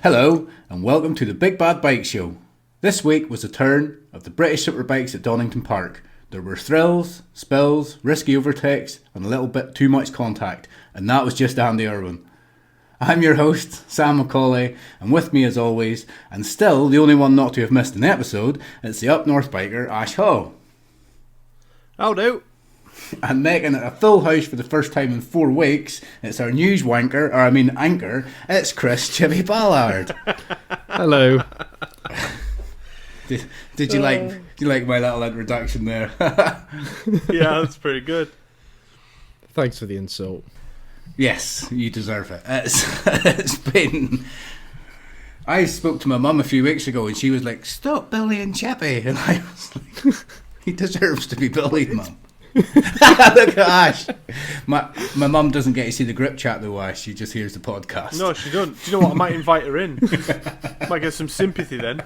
Hello, and welcome to the Big Bad Bike Show. This week was the turn of the British SuperBikes at Donington Park. There were thrills, spills, risky overtakes, and a little bit too much contact, and that was just Andy Irwin. I'm your host, Sam McCauley, and with me as always, and still the only one not to have missed an episode, it's the up north biker, Ash Hall. I'll do. And making it a full house for the first time in 4 weeks, it's our anchor, it's Chris Chippy Ballard. Hello. Did you like my little introduction there? Yeah, that's pretty good. Thanks for the insult. Yes, you deserve it. It's been... I spoke to my mum a few weeks ago and she was like, "Stop bullying Chippy," and I was like, he deserves to be bullied, Mum. Look at Ash. My mum doesn't get to see the group chat though, Ash. She just hears the podcast. No, she don't. Do you know what? I might invite her in. Might get some sympathy then.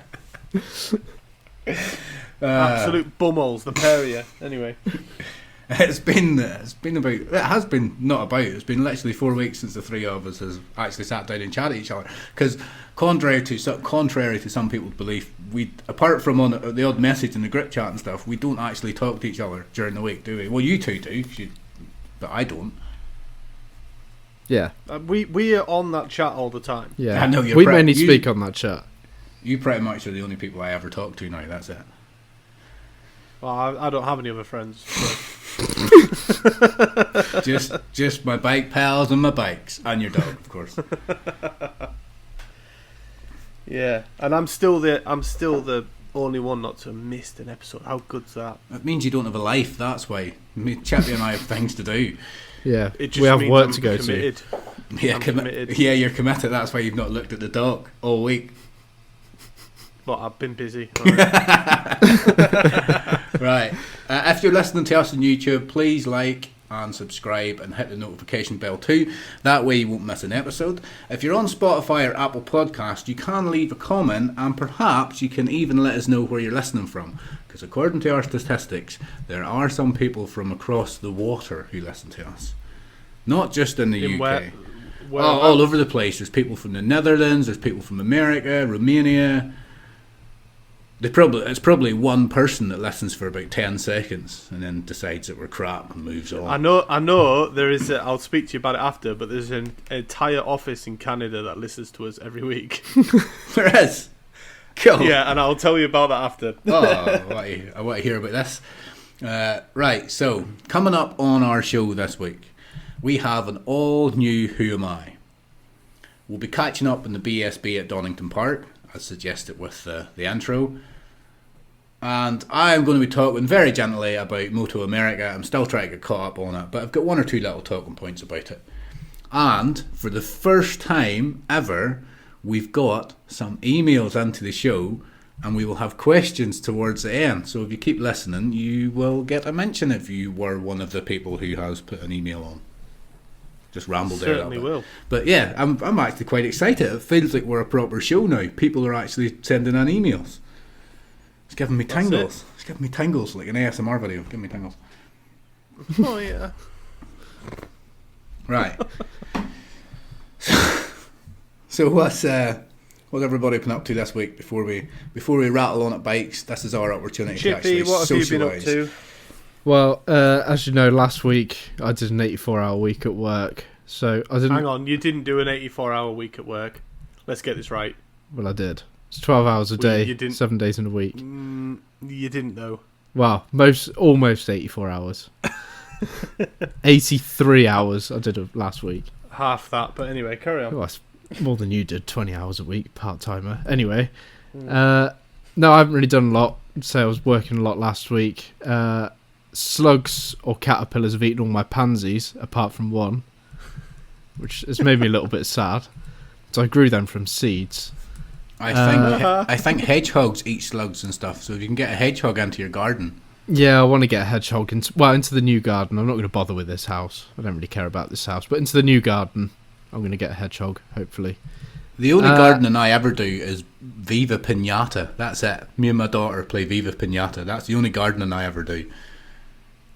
Absolute bumholes, the pair of you. Anyway. It's been literally 4 weeks since the three of us has actually sat down and chatted to each other. Because contrary to some people's belief, we, apart from on the odd message in the group chat and stuff, we don't actually talk to each other during the week, do we? Well, you two do, but I don't. Yeah. We are on that chat all the time. Yeah. I know we mainly speak on that chat. You pretty much are the only people I ever talk to now. That's it. Well, I don't have any other friends. So. just my bike pals and my bikes and your dog, of course. Yeah, and I'm still the only one not to have missed an episode. How good's that? It means you don't have a life. That's why. Chappy and I have things to do. Yeah, it just we have means work I'm to go committed. to. Yeah, I'm committed. Yeah, you're committed. That's why you've not looked at the dog all week. But I've been busy. Right. If you're listening to us on YouTube, please like and subscribe and hit the notification bell too. That way you won't miss an episode. If you're on Spotify or Apple Podcast, you can leave a comment and perhaps you can even let us know where you're listening from. Because according to our statistics, there are some people from across the water who listen to us. Not just in the UK. All over the place. There's people from the Netherlands, there's people from America, Romania. It's probably one person that listens for about 10 seconds and then decides that we're crap and moves on. I know. There is. I'll speak to you about it after. But there's an entire office in Canada that listens to us every week. There is. Cool. Yeah, and I'll tell you about that after. I want to hear about this. Right. So coming up on our show this week, we have an all new Who Am I? We'll be catching up in the BSB at Donington Park, as suggested with the intro. And I'm going to be talking very gently about Moto America. I'm still trying to get caught up on it, but I've got one or two little talking points about it. And for the first time ever, we've got some emails into the show, and we will have questions towards the end. So if you keep listening, you will get a mention if you were one of the people who has put an email on. Just rambled there a little bit. Certainly will. But yeah, I'm actually quite excited. It feels like we're a proper show now. People are actually sending in emails. It's giving me tingles. It's giving me tingles like an ASMR video. Give me tingles. Oh yeah. Right. So what's everybody been up to this week before we rattle on at bikes? This is our opportunity to actually Chippy, what have socialise. you been up to? Well, as you know, last week I did an 84-hour week at work. So I didn't. Hang on, you didn't do an 84-hour week at work. Let's get this right. Well, I did. It's 12 hours a day, you didn't. 7 days in a week. You didn't though. Well, almost 84 hours. 83 hours I did last week. Half that, but anyway, carry on. Well, that's more than you did, 20 hours a week, part-timer. Anyway, no, I haven't really done a lot. So I was working a lot last week. Slugs or caterpillars have eaten all my pansies, apart from one, which has made me a little bit sad. So I grew them from seeds. I think hedgehogs eat slugs and stuff, so if you can get a hedgehog into your garden. Yeah, I want to get a hedgehog into the new garden. I'm not going to bother with this house. I don't really care about this house, but into the new garden, I'm going to get a hedgehog, hopefully. The only gardening I ever do is Viva Pinata. That's it. Me and my daughter play Viva Pinata. That's the only gardening I ever do.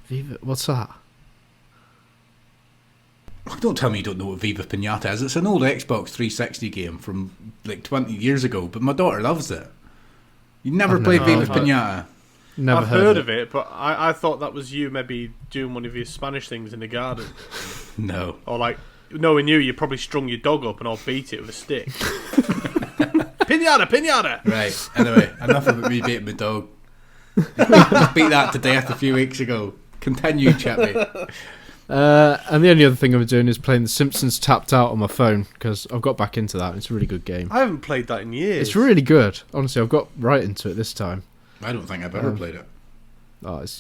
Viva, what's that? Don't tell me you don't know what Viva Pinata is. It's an old Xbox 360 game from like 20 years ago, but my daughter loves it. You never played Viva Pinata? Never I've heard of it, but I thought that was you maybe doing one of your Spanish things in the garden. No. Or like, knowing you probably strung your dog up and I'll beat it with a stick. Pinata! Right, anyway, enough about me beating my dog. I beat that to death a few weeks ago. Continue, Chippy. And the only other thing I'm doing is playing The Simpsons Tapped Out on my phone, because I've got back into that. It's a really good game. I haven't played that in years. It's really good. Honestly, I've got right into it this time. I don't think I've ever played it.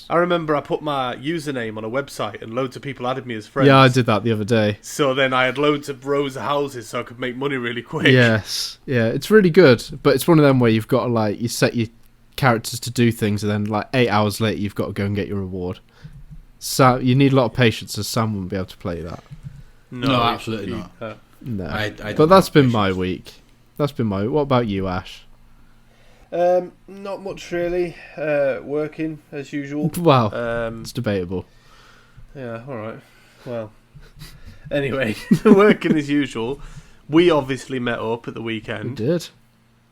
I remember I put my username on a website and loads of people added me as friends. Yeah, I did that the other day. So then I had loads of rows of houses so I could make money really quick. Yes. Yeah, it's really good. But it's one of them where you've got to, like, you set your characters to do things and then, like, 8 hours later you've got to go and get your reward. So you need a lot of patience, as Sam wouldn't be able to play that. No, absolutely not. No. I don't but that's have been patience. my week. What about you, Ash? Not much really. Working as usual. Wow. It's debatable. Yeah, alright. Well. Anyway, working as usual. We obviously met up at the weekend. We did.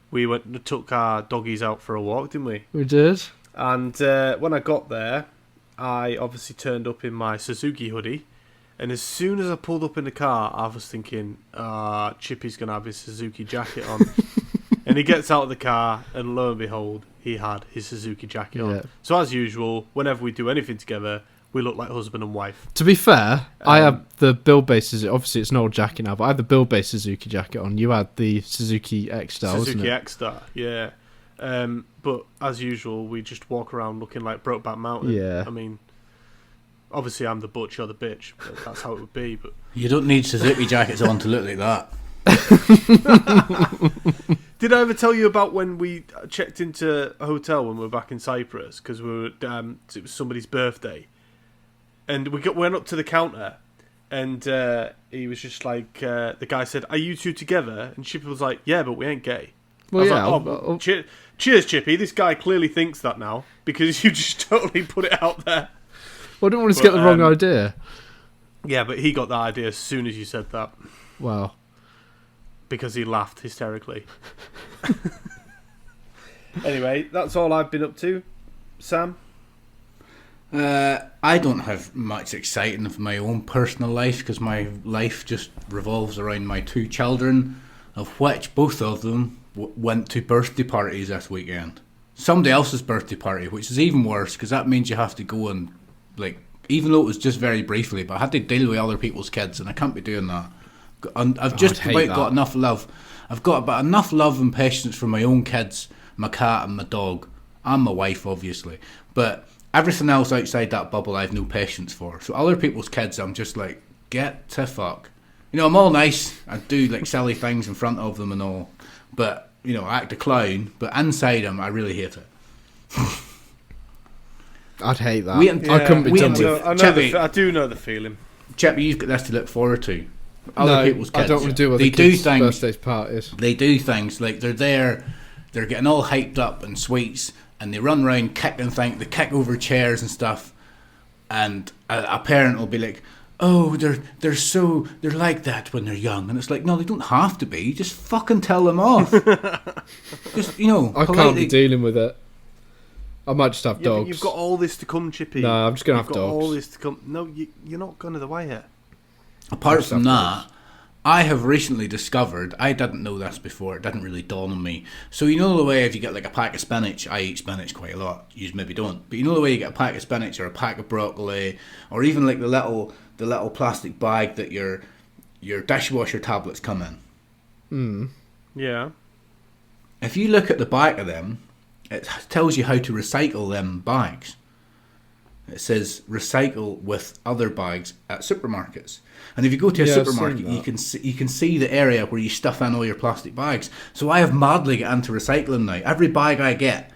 We went and took our doggies out for a walk, didn't we? We did. And when I got there, I obviously turned up in my Suzuki hoodie. And as soon as I pulled up in the car, I was thinking, Chippy's going to have his Suzuki jacket on. And he gets out of the car, and lo and behold, he had his Suzuki jacket on. So as usual, whenever we do anything together, we look like husband and wife. To be fair, I have the Bill Bases. Obviously, it's an old jacket now, but I had the Bill Base Suzuki jacket on. You had the Suzuki X-Star, wasn't it? Suzuki X-Star, yeah. But as usual, we just walk around looking like Brokeback Mountain. Yeah. I mean, obviously I'm the butch, you're the bitch. But that's how it would be. But You don't need Suzuki jackets on to look like that. did I ever tell you about when we checked into a hotel when we were back in Cyprus because it was somebody's birthday, and we went up to the counter, and he was just like, the guy said, "Are you two together?" And Chippy was like, "Yeah, but we ain't gay." Well, yeah. Like, cheers, Chippy. This guy clearly thinks that now because you just totally put it out there. Well, I don't want us to get the wrong idea. Yeah, but he got that idea as soon as you said that. Wow. Because he laughed hysterically. Anyway, that's all I've been up to. Sam? I don't have much exciting of my own personal life because my life just revolves around my two children, of which both of them went to birthday parties this weekend. Somebody else's birthday party, which is even worse because that means you have to go and, like, even though it was just very briefly, but I had to deal with other people's kids and I can't be doing that. I've just about got enough love. I've got about enough love and patience for my own kids, my cat and my dog, and my wife, obviously. But everything else outside that bubble, I have no patience for. So other people's kids, I'm just like, get to fuck. You know, I'm all nice. I do like silly things in front of them and all, but you know, I act a clown. But inside them, I really hate it. I'd hate that. I couldn't be done with. I do know the feeling. Chippy, you've got this to look forward to. Other people's kids. I don't want to do other kids' birthday parties. They do things like they're there, they're getting all hyped up and sweets, and they run around kicking things, they kick over chairs and stuff, and a parent will be like, "Oh, they're like that when they're young," and it's like, no, they don't have to be. Just fucking tell them off. Just I can't be dealing with it. I might just have dogs. You've got all this to come, Chippy. No, I'm just gonna have dogs. All this to come. No, you're not going to the way yet. Apart from that, I have recently discovered, I didn't know this before, it didn't really dawn on me. So you know the way if you get like a pack of spinach, I eat spinach quite a lot, you maybe don't, but you know the way you get a pack of spinach or a pack of broccoli, or even like the little plastic bag that your dishwasher tablets come in? Yeah. If you look at the back of them, it tells you how to recycle them bags. It says recycle with other bags at supermarkets. And if you go to a supermarket, you can see the area where you stuff in all your plastic bags. So I have madly got into recycling now. Every bag I get,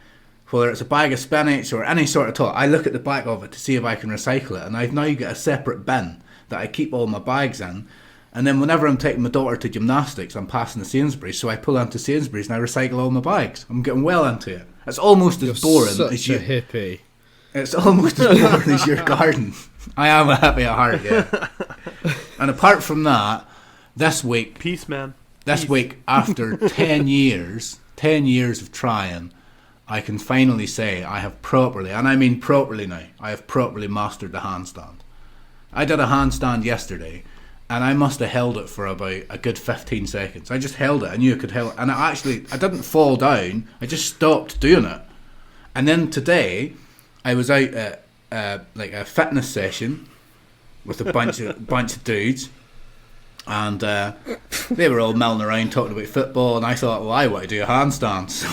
whether it's a bag of spinach or any sort of tot, I look at the back of it to see if I can recycle it. And I've now got a separate bin that I keep all my bags in. And then whenever I'm taking my daughter to gymnastics, I'm passing the Sainsbury's, so I pull into Sainsbury's and I recycle all my bags. I'm getting well into it. It's almost as boring as you. You're such a hippie. It's almost as boring as your garden. I am a hippie at heart, yeah. And apart from that, this week, Peace, man. this week after 10 years of trying, I can finally say I have properly, and I mean properly now, I have properly mastered the handstand. I did a handstand yesterday, and I must have held it for about a good 15 seconds. I just held it. I knew I could hold it. And I didn't fall down. I just stopped doing it. And then today, I was out at like a fitness session with a bunch of dudes. And they were all milling around talking about football, and I thought, well, I want to do a handstand. So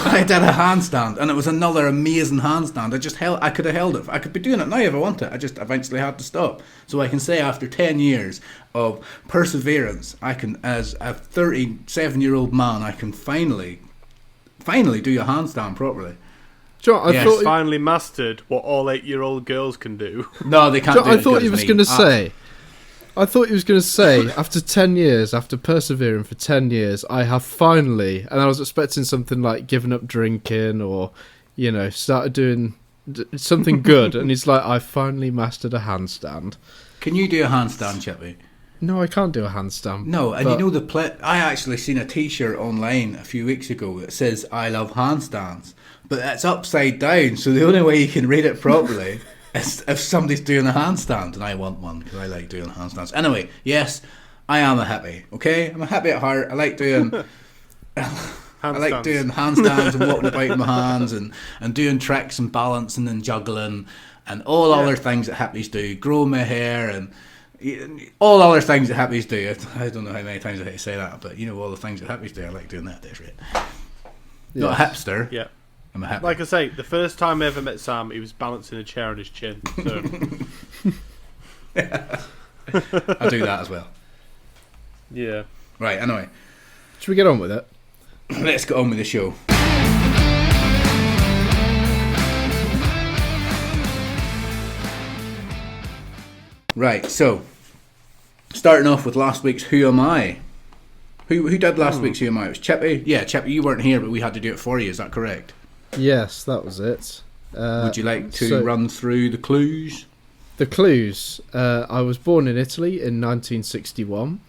I did a handstand, and it was another amazing handstand. I could have held it. I could be doing it now if I wanted. I just eventually had to stop. So I can say after 10 years of perseverance, I can, as a 37-year-old man, I can finally do a handstand properly. John, I thought finally mastered what all 8-year-old girls can do. No, they can't. John, do it I thought he was going to say. I thought he was going to say, after 10 years, after persevering for 10 years, I have finally, and I was expecting something like giving up drinking or, started doing something good, and he's like, I finally mastered a handstand. Can you do a handstand, Chippy? No, I can't do a handstand. No, and I actually seen a t-shirt online a few weeks ago that says, I love handstands, but it's upside down, so the only way you can read it properly... if somebody's doing a handstand, and I want one because I like doing handstands. Anyway, yes, I am a hippie. Okay, I'm a hippie at heart. I like doing, handstands and walking about with my hands and doing tricks and balancing and juggling and all other things that hippies do. Grow my hair and all other things that hippies do. I don't know how many times I have to say that, but all the things that hippies do. I like doing that. That's right. Not a hipster. Yeah. I'm a hippie. Like I say, the first time I ever met Sam, he was balancing a chair on his chin. So. I do that as well. Yeah. Right, anyway. Should we get on with it? Let's get on with the show. Right, so starting off with last week's Who Am I? Who did last week's Who Am I? It was Chippy? Yeah, Chippy, you weren't here, but we had to do it for you, is that correct? Yes, that was it. Would you like to run through the clues? The clues. I was born in Italy in 1961.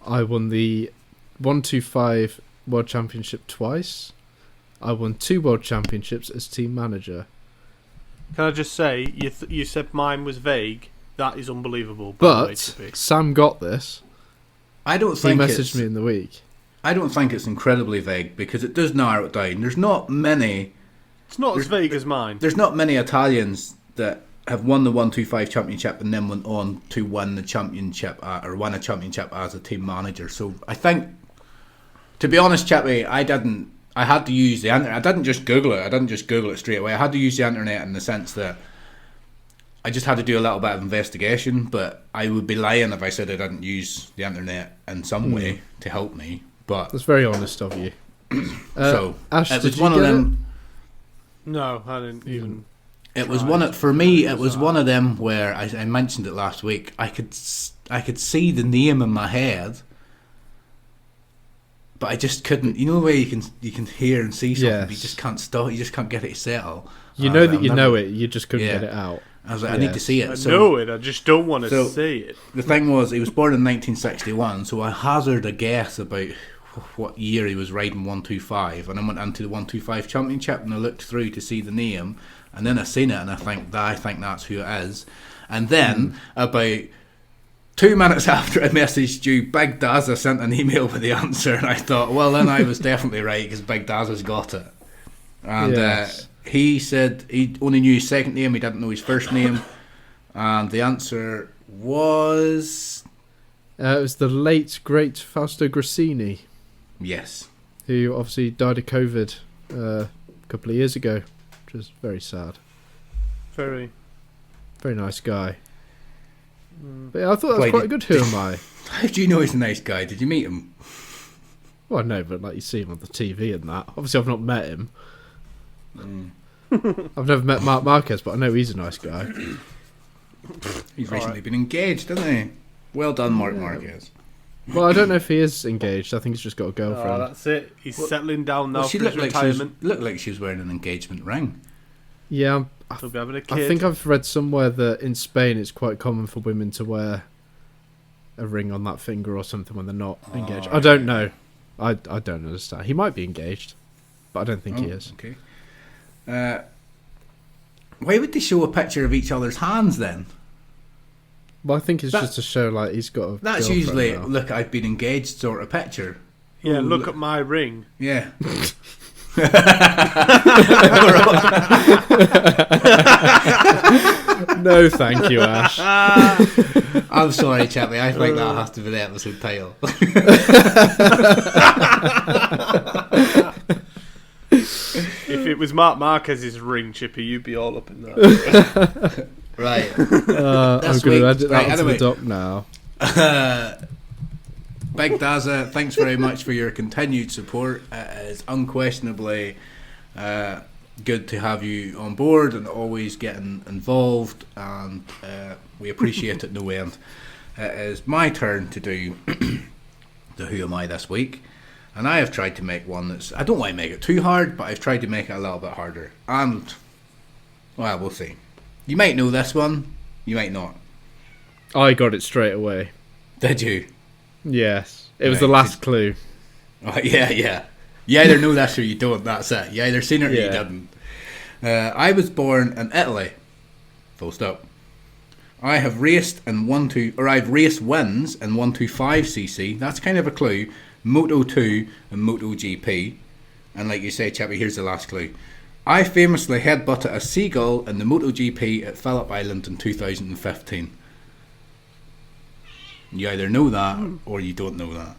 I won the 125 World Championship twice. I won 2 World Championships as team manager. Can I just say, you said mine was vague. That is unbelievable. But Sam got this. I don't think he messaged me in the week. I don't think it's incredibly vague because it does narrow it down. There's not many. It's not as vague as mine. There's not many Italians that have won the 125 championship and then went on to win the championship or win a championship as a team manager. So I think, to be honest, Chippy, I had to use the internet. I didn't just Google it straight away. I had to use the internet in the sense that I just had to do a little bit of investigation. But I would be lying if I said I didn't use the internet in some way to help me. But that's very honest of you. So Ash, it was one of them. No, I didn't even. It was one of, for me. It was one of them where I mentioned it last week. I could see the name in my head, but I just couldn't. You know the way you can hear and see something, but you just can't stop. You just can't get it to settle. You know that you know it. You just couldn't get it out. I was like, I need to see it. I know it. I just don't want to see it. The thing was, he was born in 1961, so I hazard a guess about what year he was riding 125, and I went into the 125 championship and I looked through to see the name, and then I seen it and I think that's who it is. And then about 2 minutes after I messaged you, Big Dazza sent an email with the answer, and I thought, well, then I was definitely right because Big Dazza's got it. And he said he only knew his second name, he didn't know his first name, and the answer was it was the late great Fausto Grassini. Yes. Who obviously died of COVID a couple of years ago, which is very sad. Very nice guy. But yeah, I thought that was quite a good Who Am I? How do you know he's a nice guy? Did you meet him? Well, no, but like you see him on the TV and that. Obviously, I've not met him. I've never met Mark Marquez, but I know he's a nice guy. He's recently been engaged, hasn't he? Well done, Mark Marquez. Well, I don't know if he is engaged. I think he's just got a girlfriend. Oh, that's it. He's settling down now for his retirement. Looked like she was wearing an engagement ring. Yeah, He'll be having a kid. I think I've read somewhere that in Spain it's quite common for women to wear a ring on that finger or something when they're not engaged. I don't know. I don't understand. He might be engaged, but I don't think he is. Okay. Why would they show a picture of each other's hands then? Well, I think it's just to show like he's got a. That's girlfriend usually now. look, I've been engaged sort of picture. Yeah, look at my ring. Yeah. No, thank you, Ash. I'm sorry, Chippy. I think that has to be the episode title. If it was Mark Marquez's ring, Chippy, you'd be all up in that. Right. I'm going to edit that onto the doc now. Big Daza, thanks very much for your continued support. It is unquestionably good to have you on board and always getting involved, and we appreciate it no end. It is my turn to do the Who Am I this week, and I have tried to make one that's, I don't want to make it too hard, but I've tried to make it a little bit harder, and well, we'll see. You might know this one, you might not. I got it straight away. Did you? Yes. It was Right. the last clue. Oh, yeah. You either know this or you don't, that's it. You either seen it or you didn't. I was born in Italy. Full stop. I have raced in I've raced wins in 125cc. That's kind of a clue. Moto 2 and Moto GP. And like you say, Chippy, here's the last clue. I famously headbutted a seagull in the Moto GP at Phillip Island in 2015. You either know that or you don't know that.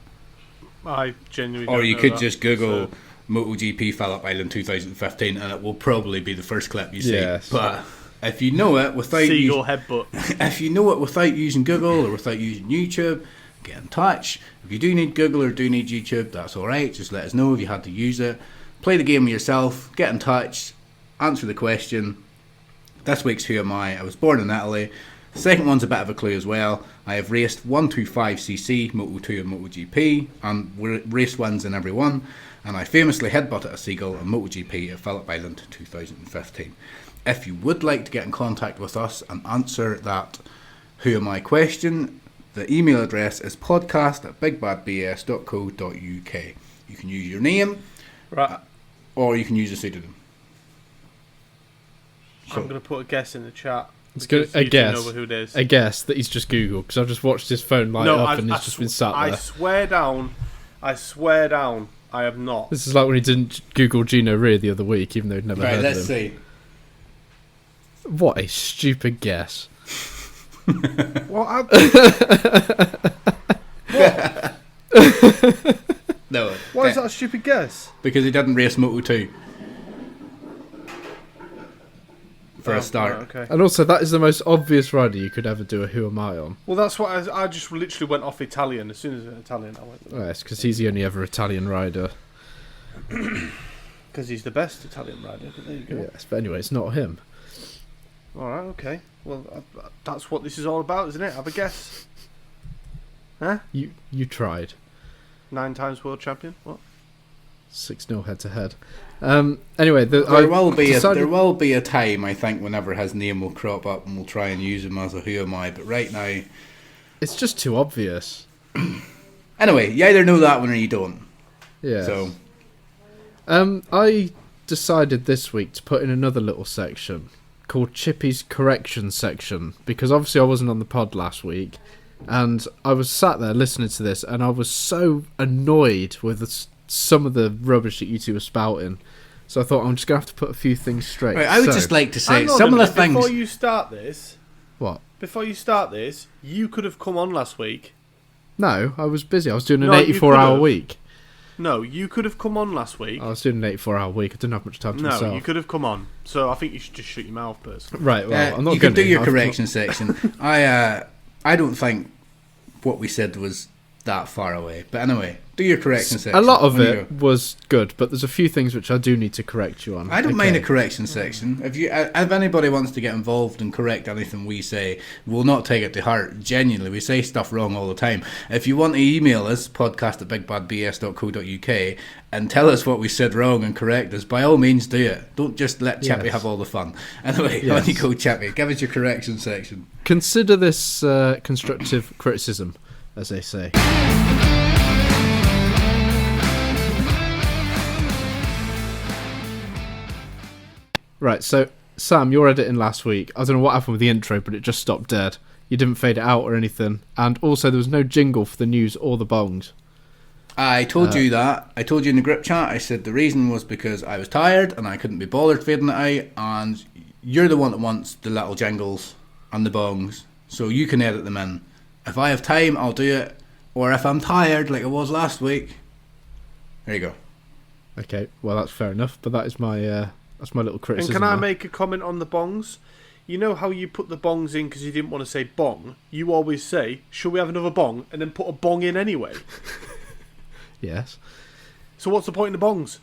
I genuinely Or don't you know could that, just Google so- MotoGP Phillip Island 2015 and it will probably be the first clip you see. Yes. But if you know it without Seagull headbutt. if you know it without using Google or without using YouTube, get in touch. If you do need Google or do need YouTube, that's alright. Just let us know if you had to use it. Play the game yourself, get in touch, answer the question. This week's Who Am I? I was born in Italy. The second one's a bit of a clue as well. I have raced 125cc, Moto 2 and MotoGP, and race wins in every one. And I famously headbutted a seagull on MotoGP at Phillip Island 2015. If you would like to get in contact with us and answer that Who Am I question, the email address is podcast@bigbadbs.co.uk. You can use your name, Right. or you can use a pseudonym. I'm going to put a guess in the chat. It's good. because A you two guess. know who it is. A guess that he's just Googled because I've just watched his phone light up and he's just been sat I there. swear down, I have not. This is like when he didn't Google Gino Rear the other week, even though he'd never Right, heard let's of him. see. What a stupid guess. What? No. Why is that a stupid guess? Because he didn't race Moto 2. For Oh, a start. right, okay. And also, that is the most obvious rider you could ever do a Who Am I on. Well, that's what I just literally went off Italian. As soon as Italian, I went. Oh, yes, because he's the only ever Italian rider. Because he's the best Italian rider. But there you go. Yes, but anyway, it's not him. All right, okay. Well, that's what this is all about, isn't it? Have a guess. Huh? You tried. 9 times world champion. What? 6-0 head to head. Anyway, There will be a time, I think, whenever his name will crop up and we'll try and use him as a Who Am I, but right now... It's just too obvious. Anyway, you either know that one or you don't. Yeah. So, I decided this week to put in another little section called Chippy's correction section because obviously I wasn't on the pod last week and I was sat there listening to this and I was so annoyed with some of the rubbish that you two were spouting. So I thought I'm just going to have to put a few things straight. right, I would just like to say, Hang on some a of the minute, things... Before you start this, What? you could have come on last week. No, I was busy. I was doing an No, you 84-hour could've. week. No, you could have come on last week. I was doing an 84-hour week. I didn't have much time to No, myself. you could have come on. So I think you should just shut your mouth, personally. Right, well, I'm not you going can do to. your correction section. I don't think what we said was that far away. But anyway, do your correction section. A lot of it was good, but there's a few things which I do need to correct you on. I don't mind a correction section. If anybody wants to get involved and correct anything we say, we'll not take it to heart. Genuinely, we say stuff wrong all the time. If you want to email us, podcast@bigbadbs.co.uk, and tell us what we said wrong and correct us, by all means do it. Don't just let Chippy have all the fun. Anyway, on you go, Chippy. Give us your correction section. Consider this constructive criticism, as they say. Right, so Sam, your editing last week, I don't know what happened with the intro, but it just stopped dead. You didn't fade it out or anything, and also there was no jingle for the news or the bongs. I told you that. I told you in the group chat. I said the reason was because I was tired and I couldn't be bothered fading it out, and you're the one that wants the little jingles and the bongs, so you can edit them in. If I have time, I'll do it, or if I'm tired, like I was last week, there you go. Okay, well that's fair enough, but that is my little criticism. And can I there. make a comment on the bongs? You know how you put the bongs in because you didn't want to say bong? You always say, shall we have another bong? And then put a bong in anyway. Yes. So what's the point of the bongs?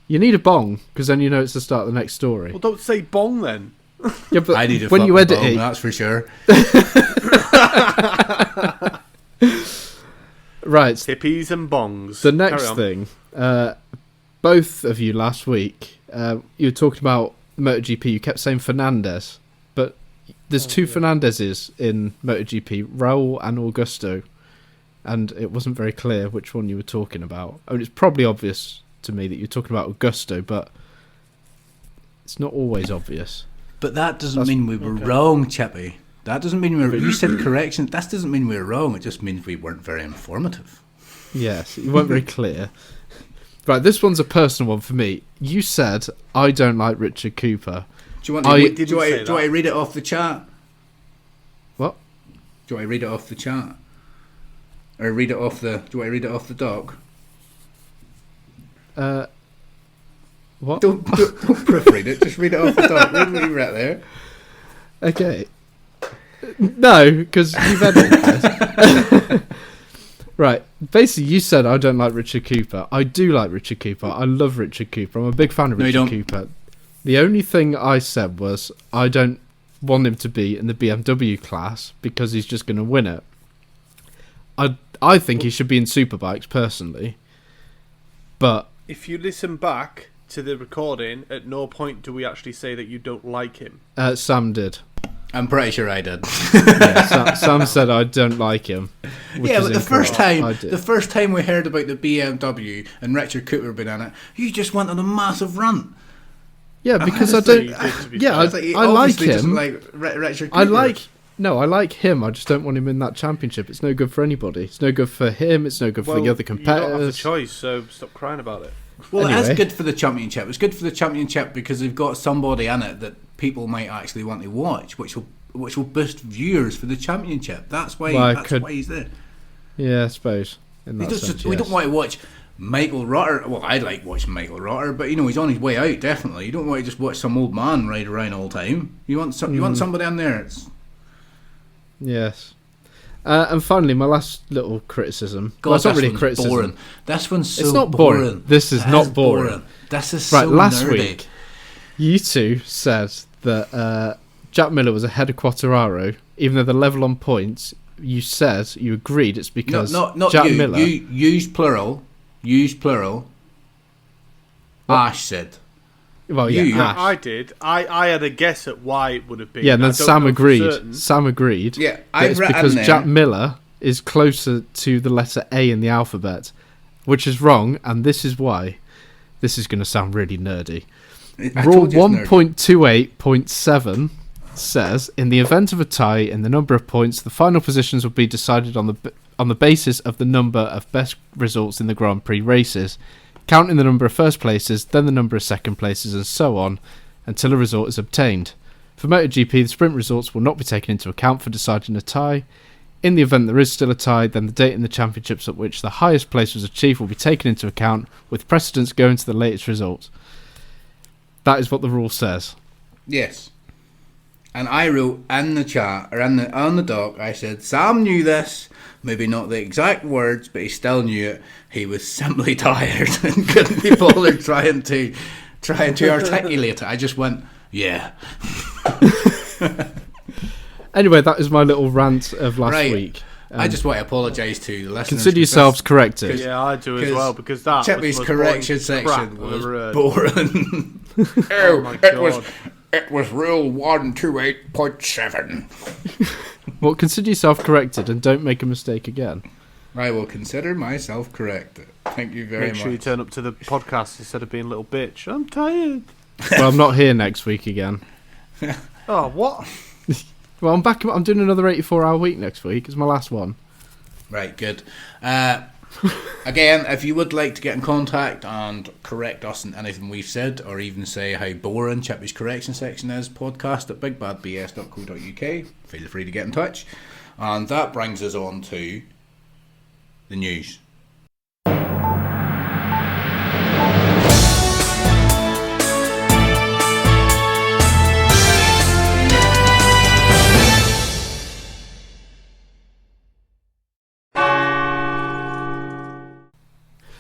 You need a bong, because then you know it's the start of the next story. Well, don't say bong then. Yeah, but I need a when you edit bong, it, that's for sure. Right. Hippies and bongs. The next thing, both of you last week, you were talking about MotoGP. You kept saying Fernandez, but there's two Fernandezes in MotoGP, Raul and Augusto, and it wasn't very clear which one you were talking about. I mean, it's probably obvious to me that you're talking about Augusto, but it's not always obvious. But that doesn't mean we were wrong, Chippy. That doesn't mean you said correction. That doesn't mean we were wrong. It just means we weren't very informative. Yes, you weren't very clear. Right, this one's a personal one for me. You said, I don't like Richard Cooper. Do you want to read it off the chat? What? Do you want to read it off the chat? Or read it off the... Do you want to read it off the doc? What? Don't proofread it. Just read it off the doc. Read what you read there. Okay. No, because you've edited this. Right, basically you said I don't like Richard Cooper. I do like Richard Cooper. I love Richard Cooper. I'm a big fan of Richard Cooper. The only thing I said was I don't want him to be in the BMW class because he's just going to win it. I think he should be in Superbikes personally. But if you listen back to the recording, at no point do we actually say that you don't like him. Sam did. I'm pretty sure I did. Yeah, Sam said I don't like him. Yeah, but the first time we heard about the BMW and Richard Cooper being in it, you just went on a massive rant. Yeah, because I don't. Yeah, I like him. Like Richard Cooper. I like him. I just don't want him in that championship. It's no good for anybody. It's no good for him. It's no good for the other competitors. You don't have a choice, so stop crying about it. Well, anyway. That's good for the championship. It's good for the championship because they've got somebody in it that people might actually want to watch, which will boost viewers for the championship. That's why. Why he's there. Yeah, I suppose. In that sense, we don't want to watch Michael Rotter. Well, I like watching Michael Rotter, but he's on his way out. Definitely, you don't want to just watch some old man ride around all the time. You want somebody in there. Yes. And finally, my last little criticism. God, it's not really a criticism. Boring. This one's so it's not boring. This is not boring. This is right. So last nerdy. week, you two said that Jack Miller was ahead of Quartararo, even though they're level on points. You said you agreed it's because not Jack you. Miller. You used plural. What? Ash said. Well, yeah, Ash. I did. I had a guess at why it would have been. Yeah, and then Sam agreed. Sam agreed. Yeah, it's because Jack Miller is closer to the letter A in the alphabet, which is wrong, and this is why. This is going to sound really nerdy. Rule 1.28.7 says, in the event of a tie in the number of points, the final positions will be decided on the basis of the number of best results in the Grand Prix races, counting the number of first places, then the number of second places, and so on, until a result is obtained. For MotoGP, the sprint results will not be taken into account for deciding a tie. In the event there is still a tie, then the date in the championships at which the highest place was achieved will be taken into account, with precedence going to the latest result. That is what the rule says. Yes. And I wrote in the chat, or on the doc, I said, Sam knew this, Maybe not the exact words, but he still knew it. He was simply tired and couldn't be bothered trying to articulate it. I just went, yeah. Anyway, that is my little rant of last week. I just want to apologise to the listeners. Consider yourselves corrected. Yeah, I do as well, because that Chippy's correction section was boring. Oh my God. It was rule 128.7. Well, consider yourself corrected and don't make a mistake again. I will consider myself corrected. Thank you very much. Make sure you turn up to the podcast instead of being a little bitch. I'm tired. Well, I'm not here next week again. Oh, what? Well, I'm back. I'm doing another 84-hour week next week. It's my last one. Right, good. Again, if you would like to get in contact and correct us in anything we've said, or even say how boring Chippy's correction section is, podcast at bigbadbs.co.uk. Feel free to get in touch. And that brings us on to the news.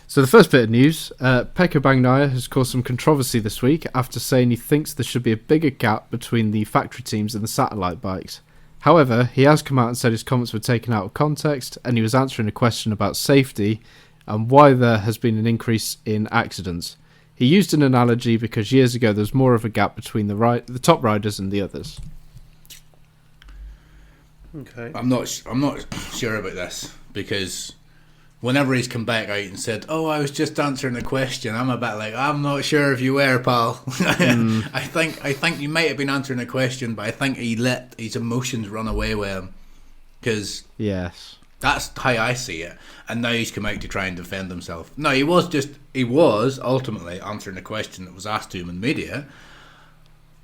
So the first bit of news, Pekka Bagnaia has caused some controversy this week after saying he thinks there should be a bigger gap between the factory teams and the satellite bikes. However, he has come out and said his comments were taken out of context, and he was answering a question about safety and why there has been an increase in accidents. He used an analogy because years ago there was more of a gap between the top riders and the others. Okay. I'm not sure about this, because whenever he's come back out and said, "Oh, I was just answering a question," I'm a bit like, "I'm not sure if you were, pal." I think you might have been answering a question, but I think he let his emotions run away with him, because yes, that's how I see it. And now he's come out to try and defend himself. No, he was ultimately answering a question that was asked to him in media,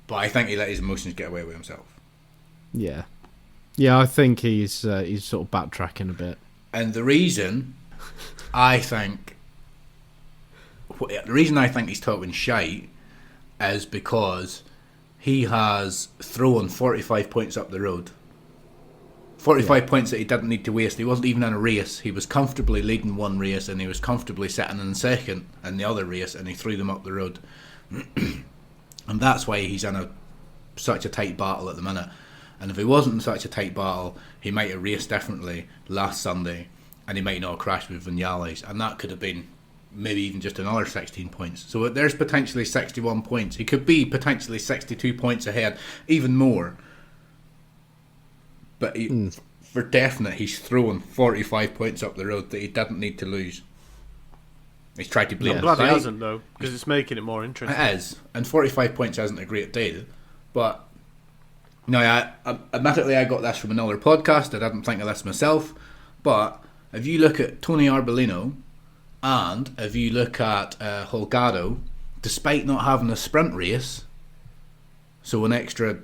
but I think he let his emotions get away with himself. Yeah, I think he's sort of backtracking a bit. And the reason I think he's talking shite is because he has thrown 45 points up the road. 45 points that he didn't need to waste. He wasn't even in a race. He was comfortably leading one race, and he was comfortably sitting in second in the other race, and he threw them up the road. And that's why he's in such a tight battle at the minute. And if he wasn't in such a tight battle, he might have raced differently last Sunday, and he might not have crashed with Vinales, and that could have been maybe even just another 16 points. So there's potentially 61 points. He could be potentially 62 points ahead, even more. But for definite, he's thrown 45 points up the road that he didn't need to lose. He's tried to blame. I'm glad he hasn't, though, because it's making it more interesting. It is, and 45 points isn't a great deal, but now, admittedly, I got this from another podcast. I didn't think of this myself. But if you look at Tony Arbolino, and if you look at Holgado, despite not having a sprint race, so an extra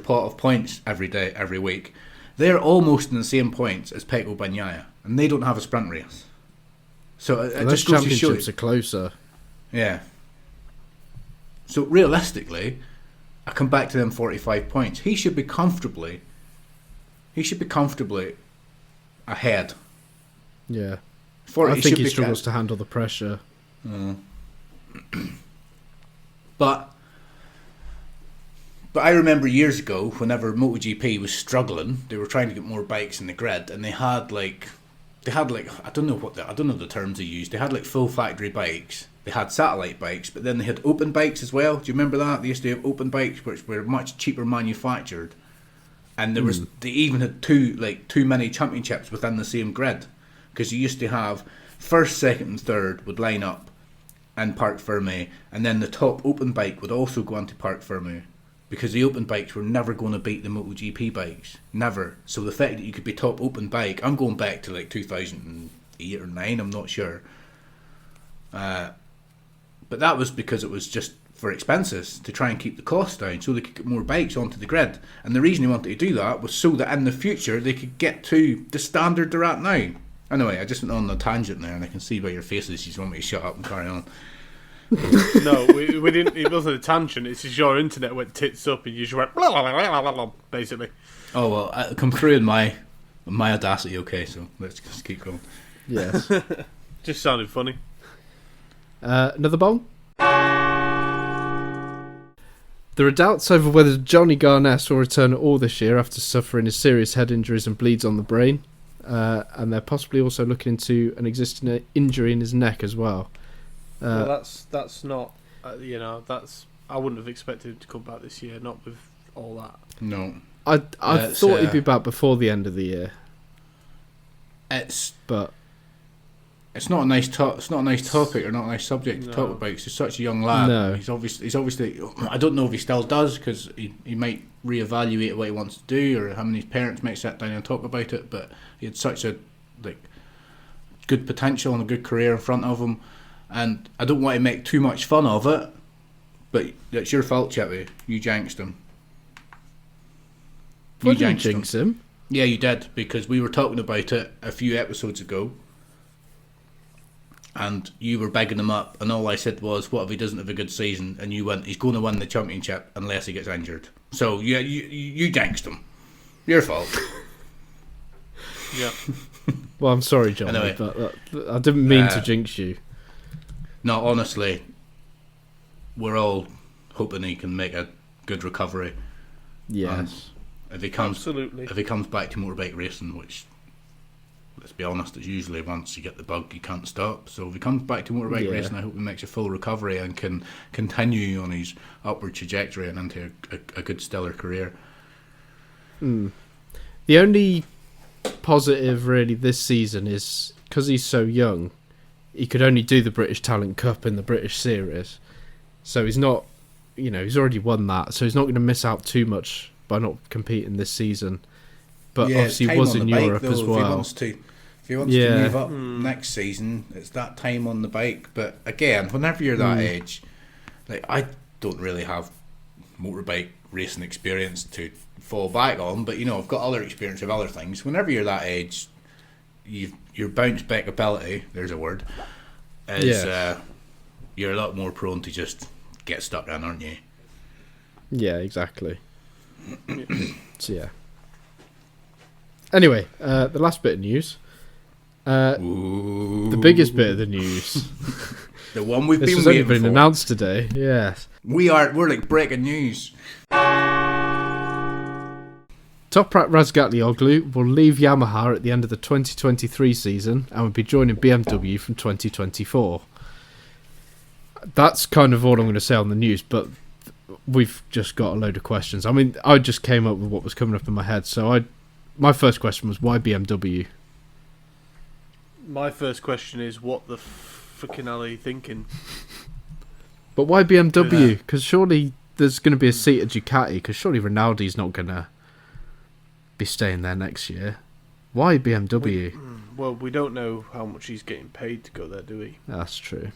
pot of points every week, they're almost in the same points as Pecco Bagnaia, and they don't have a sprint race. So it just goes to show championships are closer. Yeah. So realistically, I come back to them 45 points. He should be comfortably ahead. Yeah. I think he struggles to handle the pressure. But I remember years ago, whenever MotoGP was struggling, they were trying to get more bikes in the grid, and they had I don't know the terms they used. They had like full factory bikes. They had satellite bikes, but then they had open bikes as well. Do you remember that? They used to have open bikes which were much cheaper manufactured, and they even had two mini championships within the same grid, because you used to have first, second, and third would line up in Parc Fermé, and then the top open bike would also go into Parc Fermé, because the open bikes were never going to beat the MotoGP bikes, never. So the fact that you could be top open bike, I'm going back to like 2008 or 9, I'm not sure. But that was because it was just for expenses, to try and keep the cost down, so they could get more bikes onto the grid. And the reason they wanted to do that was so that in the future they could get to the standard they're at now. Anyway, I just went on a tangent there, and I can see by your faces you just want me to shut up and carry on. No, we didn't. It wasn't a tangent. It's just your internet went tits up, and you just went blah, blah, blah, blah, blah, basically. Oh well, come through in my My audacity, okay, so let's just keep going. Yes. Just sounded funny. Another bong? There are doubts over whether Johnny Garnett will return at all this year after suffering a serious head injuries and bleeds on the brain. And they're possibly also looking into an existing injury in his neck as well. Well, that's not, that's I wouldn't have expected him to come back this year, not with all that. No. I thought he'd be back before the end of the year. It's not a nice it's not a nice topic or not a nice subject to talk about. He's such a young lad. No. He's obviously. I don't know if he still does, because he might reevaluate what he wants to do, or how many parents might sit down and talk about it. But he had such a good potential and a good career in front of him, and I don't want to make too much fun of it. But it's your fault, Chippy. You jinxed him. You jinxed him. Yeah, you did, because we were talking about it a few episodes ago, and you were begging him up, and all I said was, what if he doesn't have a good season? And you went, he's going to win the championship unless he gets injured. So yeah, you jinxed him. Your fault. Yeah. Well, I'm sorry, John, Anyway, but I didn't mean to jinx you. No, honestly, we're all hoping he can make a good recovery. Yes. If he comes back to motorbike racing, which, let's be honest, it's usually once you get the bug you can't stop. So if he comes back to motorbike racing, I hope he makes a full recovery and can continue on his upward trajectory and into a good stellar career. The only positive really this season is because he's so young, he could only do the British Talent Cup in the British Series. So he's not, he's already won that, so he's not going to miss out too much by not competing this season. But obviously he was in Europe as well. If he wants to move up next season, it's that time on the bike. But again, whenever you're that age, I don't really have motorbike racing experience to fall back on, but I've got other experience of other things. Whenever you're that age, your bounce back ability, there's a word, is you're a lot more prone to just get stuck in, aren't you? Yeah, exactly. So yeah. Anyway, the last bit of news. The biggest bit of the news. The one we've this been has waiting only been for. announced today. Yes. We're like breaking news. Toprak Razgatlioglu will leave Yamaha at the end of the 2023 season and will be joining BMW from 2024. That's kind of all I'm going to say on the news, but we've just got a load of questions. I mean, I just came up with what was coming up in my head, so my first question was, why BMW? My first question is, what the fucking hell are you thinking? But why BMW? Because surely there's going to be a seat at Ducati, because surely Rinaldi's not going to be staying there next year. Why BMW? Well, we don't know how much he's getting paid to go there, do we? That's true.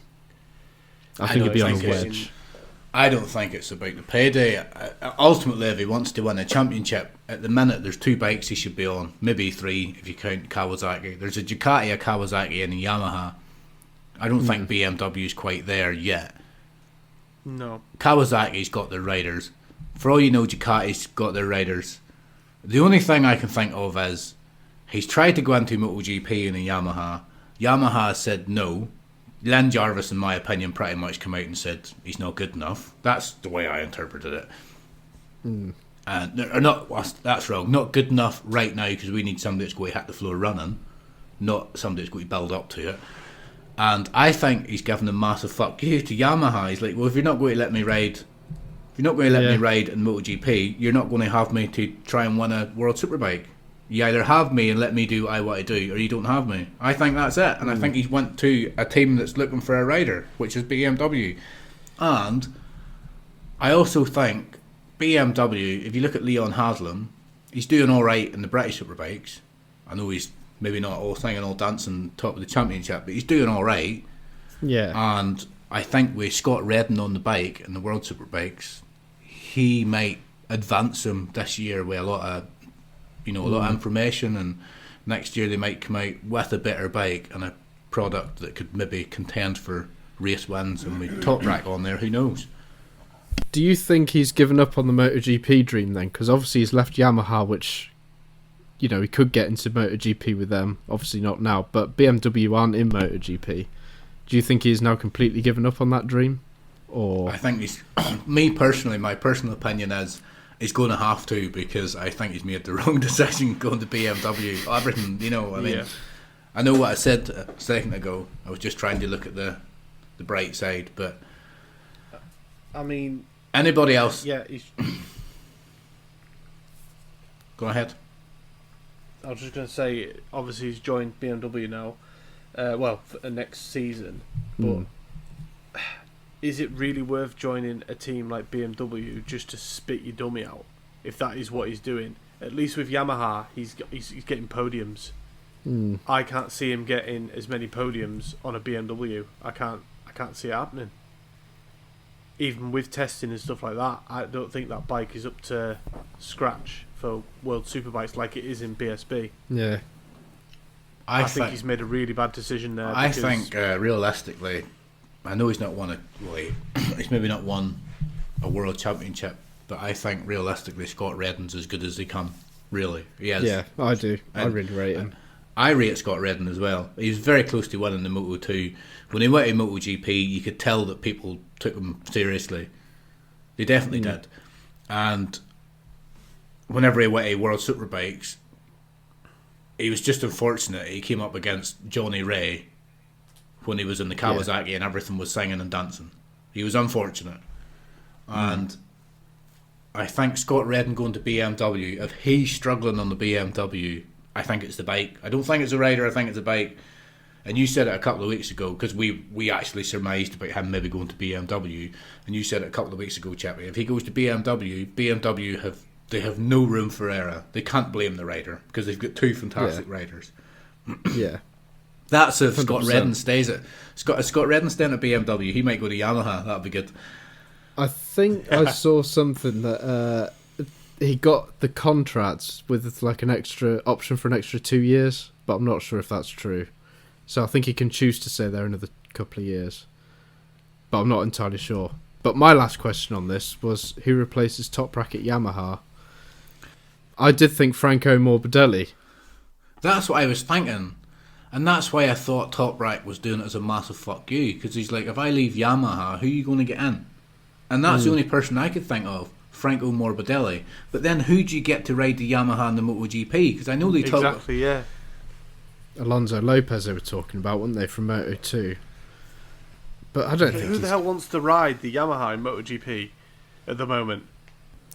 I think he'd be on a wedge. I don't think it's about the payday. Ultimately, if he wants to win a championship, at the minute there's 2 bikes he should be on, maybe 3 if you count Kawasaki. There's a Ducati, a Kawasaki, and a Yamaha. I don't think BMW's quite there yet. No. Kawasaki's got their riders. For all you know, Ducati's got their riders. The only thing I can think of is he's tried to go into MotoGP in a Yamaha. Yamaha said no. Len Jarvis, in my opinion, pretty much came out and said he's not good enough. That's the way I interpreted it. That's wrong. Not good enough right now, because we need somebody that's going to hit the floor running, not somebody that's going to build up to it. And I think he's given a massive fuck you to Yamaha. He's like, well, if you're not going to let me ride, me ride in MotoGP, you're not going to have me to try and win a World Superbike. You either have me and let me do what I want to do, or you don't have me. I think that's it. And I think he's went to a team that's looking for a rider, which is BMW. And I also think BMW, if you look at Leon Haslam, he's doing all right in the British Superbikes. I know he's maybe not all singing, all dancing top of the championship, but he's doing all right. Yeah. And I think with Scott Redden on the bike in the World Superbikes, he might advance him this year with a lot of information, and next year they might come out with a better bike and a product that could maybe contend for race wins, and with Toprak on there, who knows? Do you think he's given up on the MotoGP dream then? Because obviously he's left Yamaha, which he could get into MotoGP with them. Obviously not now, but BMW aren't in MotoGP. Do you think he's now completely given up on that dream? Or I think he's, me personally, my personal opinion is he's going to have to, because I think he's made the wrong decision going to BMW. Everything, I mean, I know what I said a second ago. I was just trying to look at the bright side, but I mean, anybody else? Yeah, he's... Go ahead. I was just going to say, obviously he's joined BMW now. For next season, but is it really worth joining a team like BMW just to spit your dummy out? If that is what he's doing, at least with Yamaha, he's getting podiums. I can't see him getting as many podiums on a BMW. I can't see it happening. Even with testing and stuff like that, I don't think that bike is up to scratch for World Superbikes like it is in BSB. Yeah. I think he's made a really bad decision there. I think realistically, I know he's not won he's maybe not won a world championship, but I think realistically Scott Reddin's as good as he can. Really, he is. Yeah, I do. I really rate him. I rate Scott Reddin as well. He was very close to winning the Moto2. When he went to MotoGP, you could tell that people took him seriously. They definitely did. And whenever he went to World Superbikes, he was just unfortunate. He came up against Johnny Ray when he was in the Kawasaki and everything was singing and dancing. He was unfortunate. And I think Scott Reddin going to BMW, if he's struggling on the BMW, I think it's the bike. I don't think it's a rider, I think it's a bike. And you said it a couple of weeks ago, because we actually surmised about him maybe going to BMW, and you said it a couple of weeks ago, Chippy, if he goes to BMW have no room for error. They can't blame the rider, because they've got two fantastic riders. Yeah. That's if 100%. Scott Reddin stays at Scott Reddin staying at BMW, he might go to Yamaha. That'd be good. I think I saw something that he got the contracts with like an extra option for an extra 2 years, but I'm not sure if that's true. So I think he can choose to stay there another couple of years, but I'm not entirely sure. But my last question on this was, who replaces Top Racket Yamaha? I did think Franco Morbidelli. That's what I was thinking. And that's why I thought Top Rack was doing it as a massive fuck you. Because he's like, if I leave Yamaha, who are you going to get in? And that's the only person I could think of, Franco Morbidelli. But then who do you get to ride the Yamaha in the MotoGP? Because I know they talk... Exactly, yeah. Alonso Lopez they were talking about, weren't they, from Moto2? But I don't think who the hell wants to ride the Yamaha in MotoGP at the moment?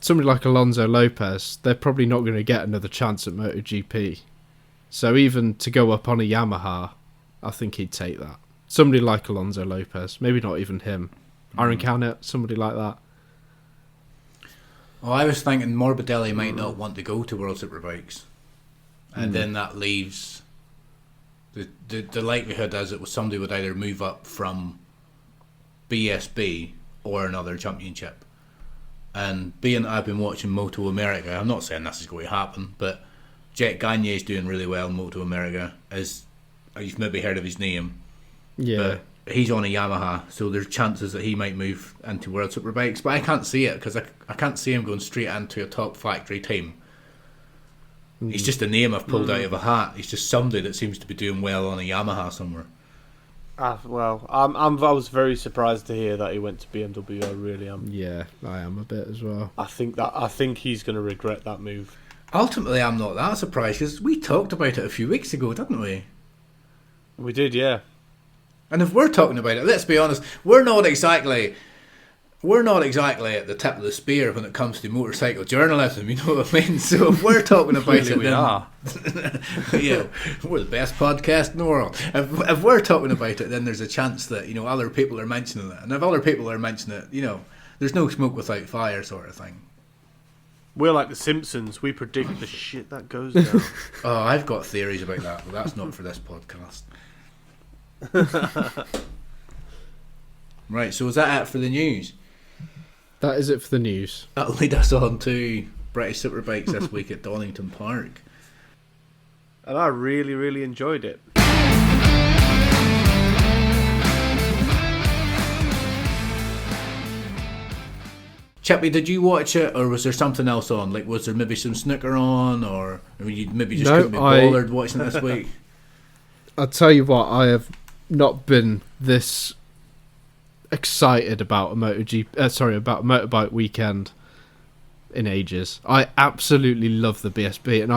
Somebody like Alonso Lopez, they're probably not going to get another chance at MotoGP. So even to go up on a Yamaha, I think he'd take that. Somebody like Alonso Lopez, maybe not even him. Aaron Canet, somebody like that. Well, I was thinking Morbidelli might not want to go to World Superbikes. And then that leaves... The likelihood is somebody would either move up from BSB or another championship. And being I've been watching Moto America, I'm not saying this is going to happen, but Jet Gagne is doing really well in Moto America. You've maybe heard of his name. Yeah. But he's on a Yamaha, so there's chances that he might move into World Superbikes. But I can't see it, because I can't see him going straight into a top factory team. He's just a name I've pulled out of a hat. He's just somebody that seems to be doing well on a Yamaha somewhere. I was very surprised to hear that he went to BMW. I really am. Yeah, I am a bit as well. I think he's going to regret that move. Ultimately, I'm not that surprised, because we talked about it a few weeks ago, didn't we? We did, yeah. And if we're talking about it, let's be honest, we're not exactly at the tip of the spear when it comes to motorcycle journalism, you know what I mean? So if we're talking about it, we are. Yeah, we're the best podcast in the world. If we're talking about it, then there's a chance that, other people are mentioning it. And if other people are mentioning it, there's no smoke without fire sort of thing. We're like the Simpsons. We predict the shit that goes down. Oh, I've got theories about that, but that's not for this podcast. Right, so is that it for the news? That is it for the news. That'll lead us on to British Superbikes this week at Donington Park. And I really, really enjoyed it. Chippy, did you watch it, or was there something else on? Like, was there maybe some snooker on, or you maybe just couldn't be bothered watching it this week? I'll tell you what, I have not been this excited about a about a motorbike weekend in ages. I absolutely love the BSB, and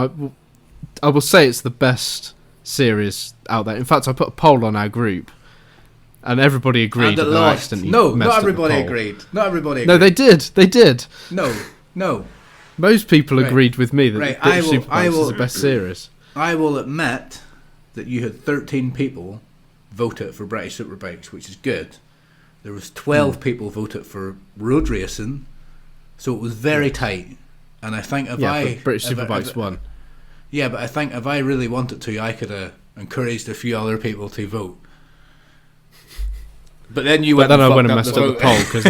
I will say it's the best series out there. In fact, I put a poll on our group, and everybody agreed. And I accidentally not everybody agreed. Not everybody agreed. No, they did. They did. No. Most people agreed with me that British I SuperBikes will, is the best series. I will admit that you had 13 people vote it for British SuperBikes, which is good. There was 12 people voted for road racing, so it was very tight. And I think but British SuperBikes won. Yeah, but I think if I really wanted to, I could have encouraged a few other people to vote. But then I went and messed up the poll because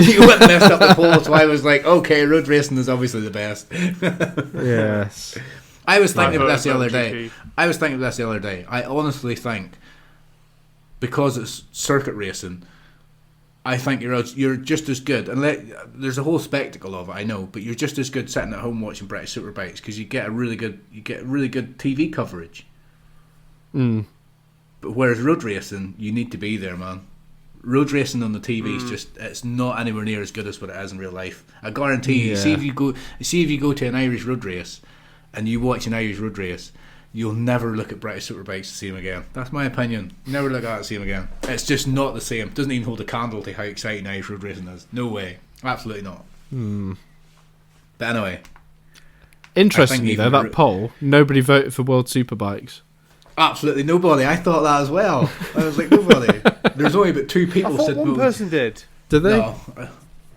you went and messed up the poll. So I was like, okay, road racing is obviously the best. Yes. I was thinking of this the other day. I honestly think because it's circuit racing, I think you're just as good. And there's a whole spectacle of it, I know, but you're just as good sitting at home watching British SuperBikes because you get really good TV coverage. Mm. But whereas road racing, you need to be there, man. Road racing on the TV is it's not anywhere near as good as what it is in real life. I guarantee you. See if you go to an Irish road race and you watch an Irish road race, you'll never look at British SuperBikes to see them again. That's my opinion. Never look at it to see them again. It's just not the same. It doesn't even hold a candle to how exciting Irish road racing is. No way. Absolutely not. But anyway. Interestingly though, that poll, nobody voted for World Superbikes. Absolutely nobody. I thought that as well. I was like, nobody. There's only about 2 people. I thought one person did. Did they?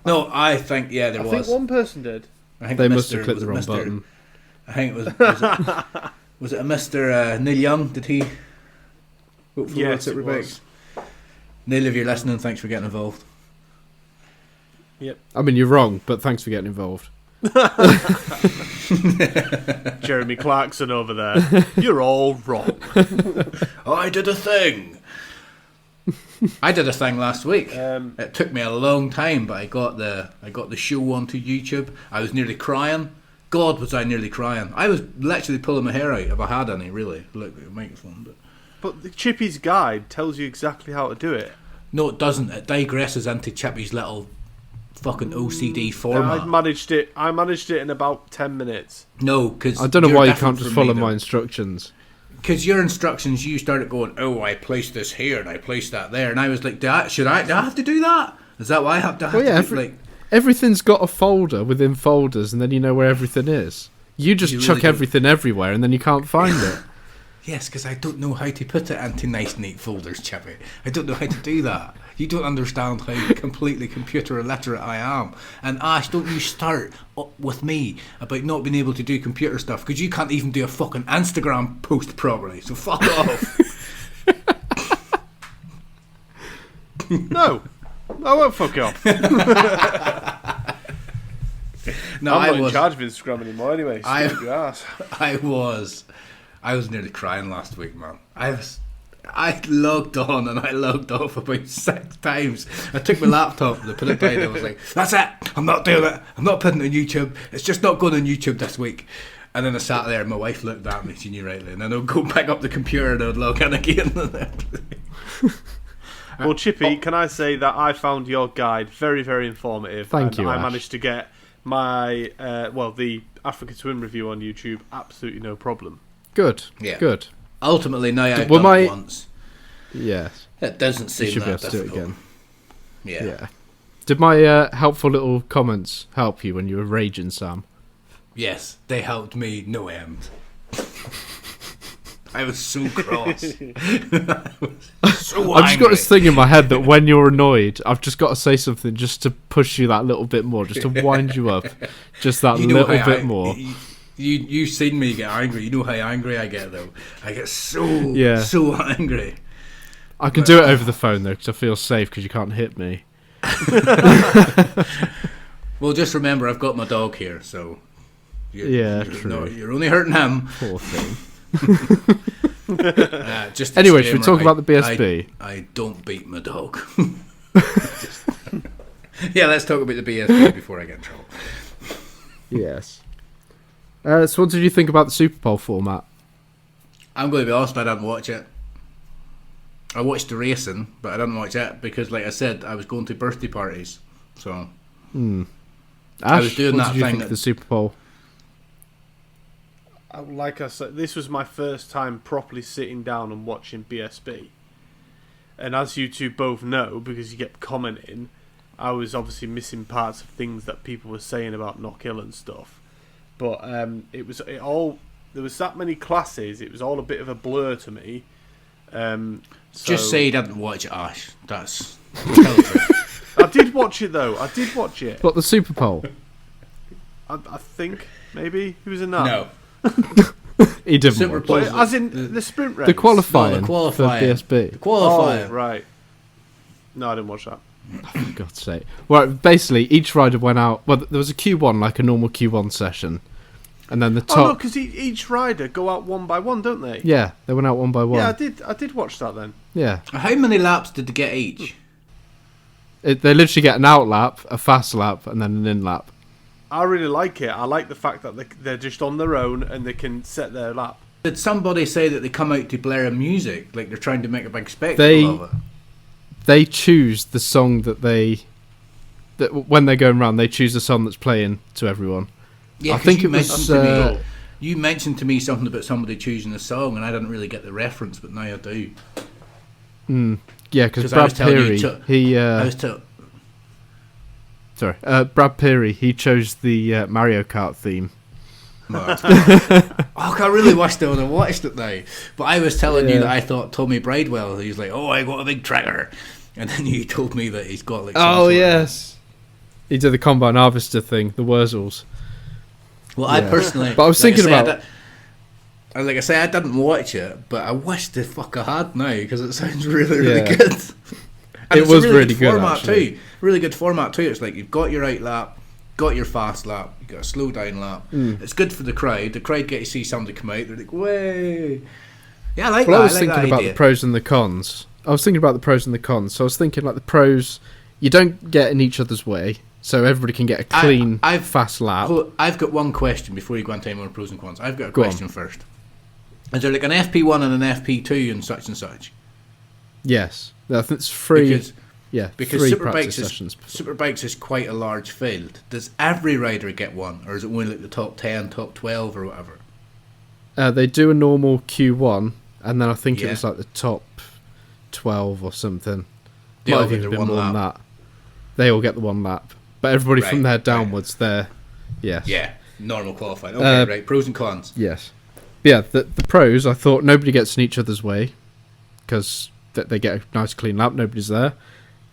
No, I think there was. I think one person did. I think they must have clicked the wrong button. I think it was it a Mr. Neil Young? Did he vote for World SuperBikes? Neil, if you're listening, thanks for getting involved. Yep. I mean, you're wrong, but thanks for getting involved. Jeremy Clarkson over there. You're all wrong. I did a thing. I did a thing last week. It took me a long time, but I got the show onto YouTube. I was nearly crying. God, was I nearly crying. I was literally pulling my hair out if I had any, really. Look at the microphone. But the Chippy's guide tells you exactly how to do it. No, it doesn't. It digresses into Chippy's little fucking OCD format. I managed it in about 10 minutes. No, because I don't know why you can't just follow my instructions. Because your instructions, you started going, oh, I placed this here and I placed that there, and I was like, do I have to do that? Is that why I have to? Everything's got a folder within folders, and then you know where everything is. You just chuck everything everywhere, and then you can't find it. Yes, because I don't know how to put it into nice, neat folders, Chippy. I don't know how to do that. You don't understand how completely computer illiterate I am. And Ash, don't you start with me about not being able to do computer stuff, because you can't even do a fucking Instagram post properly. So fuck off. No, I won't fuck off. No, I'm not in charge of Instagram anymore anyway. I was nearly crying last week, man. I logged on and I logged off about 6 times. I took my laptop and I put it down and I was like, that's it, I'm not doing it, I'm not putting it on YouTube, it's just not going on YouTube this week. And then I sat there and my wife looked at me, she knew rightly, and then I would go pick up the computer and I would log in again. Well, Chippy, can I say that I found your guide very, very informative. Thank you, I Ash. managed to get my, the Africa Twin review on YouTube absolutely no problem. Good. Yeah. Good. Ultimately, now I've done it once. Yes. It doesn't seem you should that be able to difficult. do it again. Yeah. Did my helpful little comments help you when you were raging, Sam? Yes, they helped me no end. I was so cross. I've just got this thing in my head that when you're annoyed, I've just got to say something just to push you that little bit more, just to wind you up, just that little bit more. You've seen me get angry. You know how angry I get, though. I get so angry. I can do it over the phone, though, because I feel safe, because you can't hit me. Well, just remember, I've got my dog here, so... True. You're only hurting him. Poor thing. Anyway, should we talk about the BSB? I don't beat my dog. Yeah, let's talk about the BSB before I get in trouble. Yes. So what did you think about the Superpole format? I'm going to be honest, I didn't watch it. I watched the racing, but I didn't watch it because, like I said, I was going to birthday parties. So I was doing what that did you thing. think of the Superpole? Like I said, this was my first time properly sitting down and watching BSB. And as you two both know, because you kept commenting, I was obviously missing parts of things that people were saying about Knockhill and stuff. But there was that many classes, it was all a bit of a blur to me. Just say you didn't watch it, Ash. That's tell the truth. I did watch it though. I did watch it. What, the Superpole? I think maybe he was in that. No. He didn't Superpole. watch Well, as in the sprint race. the qualifying, No, the qualifying. for BSB. The qualifier. Oh, right. No, I didn't watch that. For God's sake. Well, basically, each rider went out. Well, there was a Q1, like a normal Q1 session. And then the top... Oh, no, because each rider go out one by one, don't they? Yeah, they went out one by one. Yeah, I did watch that then. Yeah. How many laps did they get each? They literally get an out lap, a fast lap, and then an in lap. I really like it. I like the fact that they're just on their own and they can set their lap. Did somebody say that they come out to blare music, like they're trying to make a big spectacle of it? They choose the song that when they're going around, they choose the song that's playing to everyone. Yeah, I think you it was. You mentioned to me something about somebody choosing a song, and I didn't really get the reference, but now I do. Yeah, because I was Brad telling Peary, I was telling. Sorry, Brad Peary, he chose the Mario Kart theme. I really wish I would have watched it now. But I was telling you that I thought Tommy Bridewell, he's like, oh, I got a big tractor. And then you told me that he's got like... Oh, yes. He did the combine harvester thing, the Wurzels. Well, I personally... But I was thinking about... Like I say, I didn't watch it, but I wish the fuck I had now, because it sounds really, really good. And it was really good, format actually. too. Really good format too. It's like you've got your out lap, got your fast lap, you've got a slow down lap. It's good for the crowd. The crowd get to see somebody come out. They're like, way. Yeah, I like that. I was like thinking about the pros and the cons. So I was thinking like the pros, you don't get in each other's way, so everybody can get a clean, fast lap. I've got one question before you go on to more pros and cons. I've got a question first. Is there like an FP1 and an FP2 and such? Yes. I think it's free. Because three practice sessions. Superbikes is quite a large field. Does every rider get one, or is it only like the top 10, top 12 or whatever? They do a normal Q1, and then I think it was like the top 12 or something. They Might all have get even their been one more than lap. that. They all get the one lap. But everybody from there Right. downwards, they're... Yes. Yeah, normal qualifying. Okay, right. Pros and cons. Yes. Yeah, the pros, I thought nobody gets in each other's way, because they get a nice clean lap, nobody's there.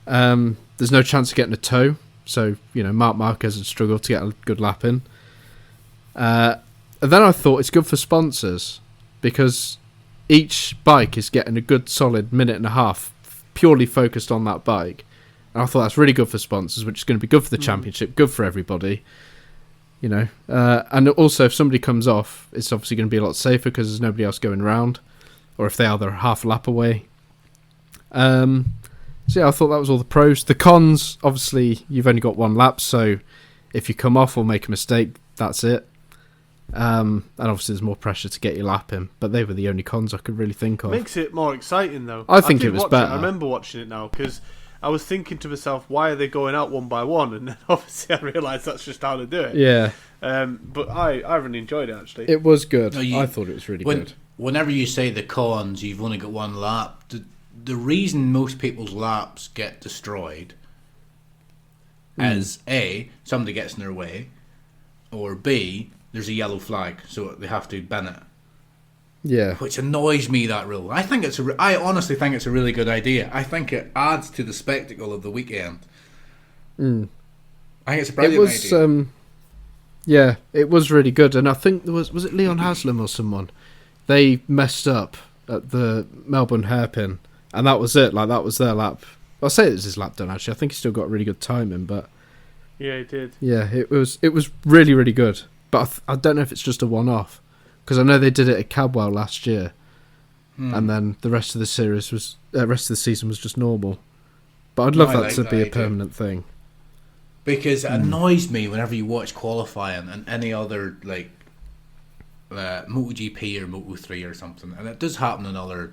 There's no chance of getting a tow, so, Marc Marquez would struggle to get a good lap in. And then I thought it's good for sponsors, because each bike is getting a good solid minute and a half purely focused on that bike. And I thought that's really good for sponsors, which is going to be good for the championship, good for everybody. And also if somebody comes off, it's obviously going to be a lot safer because there's nobody else going around, or if they are, they're half a lap away. So yeah, I thought that was all the pros. The cons, obviously, you've only got one lap, so if you come off or make a mistake, that's it. And obviously there's more pressure to get your lap in, but they were the only cons I could really think of. Makes it more exciting though. I think did it was watch better. I remember watching it now because I was thinking to myself, why are they going out one by one? And then obviously I realised that's just how to do it. Yeah. But I really enjoyed it actually. It was good. No, I thought it was really good. Whenever you say the cons, you've only got one lap. The reason most people's laps get destroyed is A, somebody gets in their way, or B, there's a yellow flag, so they have to bin it. Yeah. Which annoys me, that rule. I honestly think it's a really good idea. I think it adds to the spectacle of the weekend. I think it's a brilliant idea. Yeah, it was really good, and I think was it Leon Haslam or someone? They messed up at the Melbourne hairpin, and that was it. Like that was their lap. I'll say it was his lap done. Actually, I think he still got really good timing, but Yeah, he did. yeah, it was really really good. But I don't know if it's just a one-off, because I know they did it at Cadwell last year, and then the rest of the season was just normal. But I'd love that to be a permanent thing. because it annoys me whenever you watch qualifying and any other like MotoGP or Moto3 or something, and it does happen in other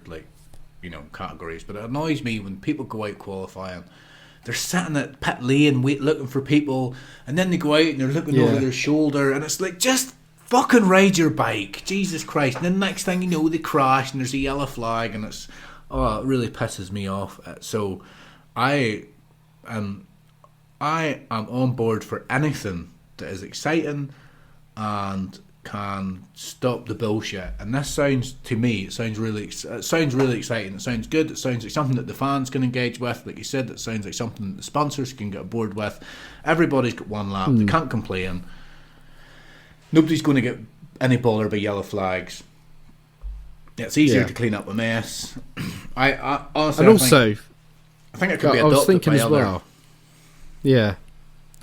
categories, but it annoys me when people go out qualifying, they're sitting at pit lane looking for people, and then they go out and they're looking over their shoulder, and it's like, just fucking ride your bike, Jesus Christ. And then next thing you know, they crash and there's a yellow flag, and it really pisses me off. So I am on board for anything that is exciting and can stop the bullshit. And this sounds, to me, it sounds really exciting. It sounds good. It sounds like something that the fans can engage with. Like you said, it sounds like something that the sponsors can get aboard with. Everybody's got one lap. They can't complain. Nobody's going to get any bothered by yellow flags. It's easier to clean up a mess. I honestly, and also, I think it could be adopted. I was thinking as well. Yeah,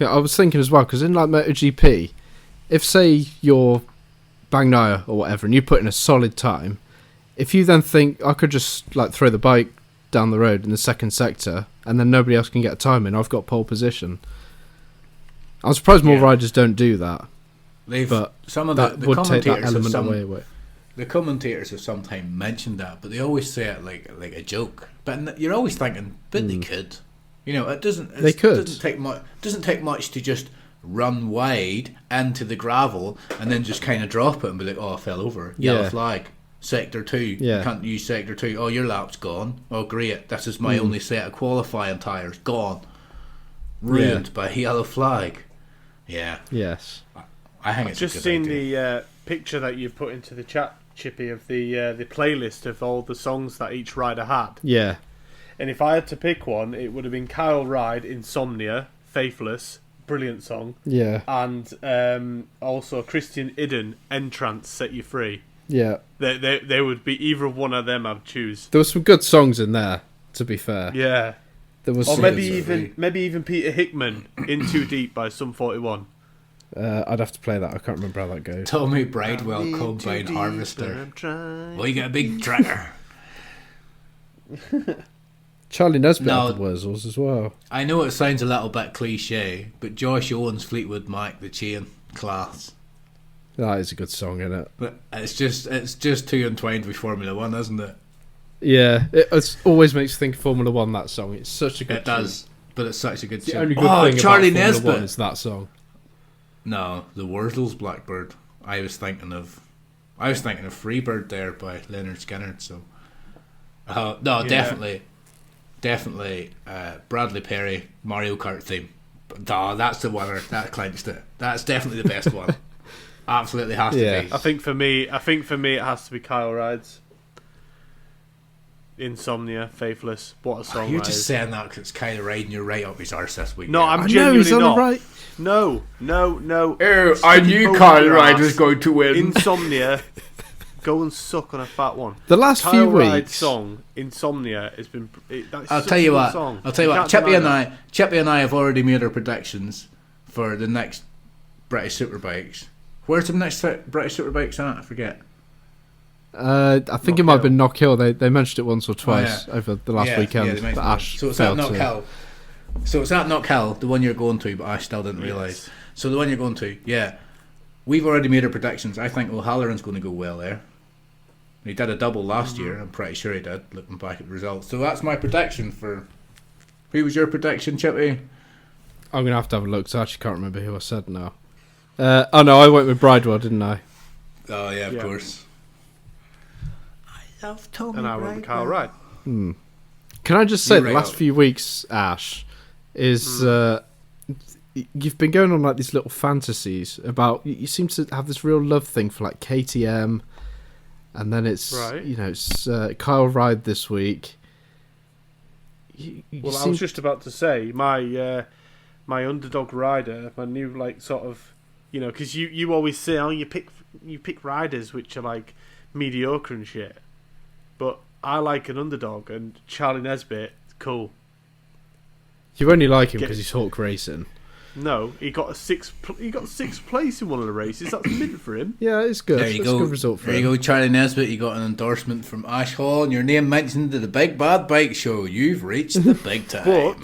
I was thinking as well, because in like MotoGP, if say you're Bagnaia or whatever, and you put in a solid time, if you then think I could just like throw the bike down the road in the second sector, and then nobody else can get a time in, I've got pole position. I'm surprised more riders don't do that. But some of that the would take that commentators element away. The commentators have sometimes mentioned that, but they always say it like a joke. But you're always thinking, but they could. It doesn't. They could. Doesn't take much to just run wide into the gravel and then just kind of drop it and be like, oh, I fell over. Yellow flag. Sector 2. You can't use Sector 2. Oh, your lap's gone. Oh, great. This is my only set of qualifying tyres. Gone. Ruined by a yellow flag. Yeah. Yes. I think it's I've just seen the picture that you put into the chat, Chippy, of the playlist of all the songs that each rider had. Yeah. And if I had to pick one, it would have been Kyle Ride, Insomnia, Faithless, brilliant song. Yeah. And also Christian Idden, Entrance, Set You Free. Yeah. They would be either one of them I'd choose. There were some good songs in there, to be fair. Yeah. There was or maybe even Peter Hickman, In Too Deep by Sum 41. I'd have to play that. I can't remember how that goes. Tommy Bridewell, Combine Harvester. Well, you got a big tractor. Charlie Nesbitt had the Wurzels as well. I know it sounds a little bit cliche, but Josh Owens, Fleetwood Mac, The Chain, class. That is a good song, isn't it? But it's just too entwined with Formula One, isn't it? Yeah, it always makes you think of Formula One, that song. It's such a good It does, but it's such a good The song. only good thing Charlie about Formula Nesbitt. One is that song. No, the Wurzels Blackbird. I was thinking of Freebird there by Leonard Skinner. So, definitely, Bradley Perry Mario Kart theme. That's the winner. That clinched it. That's definitely the best one. Absolutely has to be. I think for me, it has to be Kyle Rides. Insomnia, Faithless. What a song! You're just saying that because it's kind of riding you right up his arse this week. No, I'm genuinely genuinely not. Right. No. Oh, I knew Kyle Ride was going to win. Insomnia. Go and suck on a fat one. The last Kyle few Ride's weeks, song Insomnia has been. I'll tell you what. Chippy and I have already made our predictions for the next British Superbikes. Where's the next British Superbikes at? I forget. I think it might have been Knock Hill. They mentioned it once or twice over the last weekend. Yeah, but Ash so it's at Knock Hill. So it's at Knock Hill, the one you're going to, but I still didn't realise. So the one you're going to, we've already made our predictions. I think O'Halloran's going to go well there. He did a double last year. I'm pretty sure he did, looking back at the results. So that's my prediction for... Who was your prediction, Chippy? I'm going to have a look, because I actually can't remember who I said now. Oh no, I went with Bridewell, didn't I? Oh yeah, of course. I love Tommy and I went with Kyle Ride. Can I just say, the last few weeks, Ash, is you've been going on like these little fantasies about... You seem to have this real love thing for like KTM, and then it's it's Kyle Ride this week. Well, I was just about to say my underdog rider, my new like sort of, because you always say, you pick riders which are like mediocre and shit, but I like an underdog, and Charlie Nesbitt, cool. You only like him because he's Hawk Racing. No, he got sixth place in one of the races. That's mint for him. Yeah, it's good. There you It's go. a good result for there him. you go, Charlie Nesbitt. You got an endorsement from Ash Hall, and your name mentioned to the Big Bad Bike Show. You've reached the big time.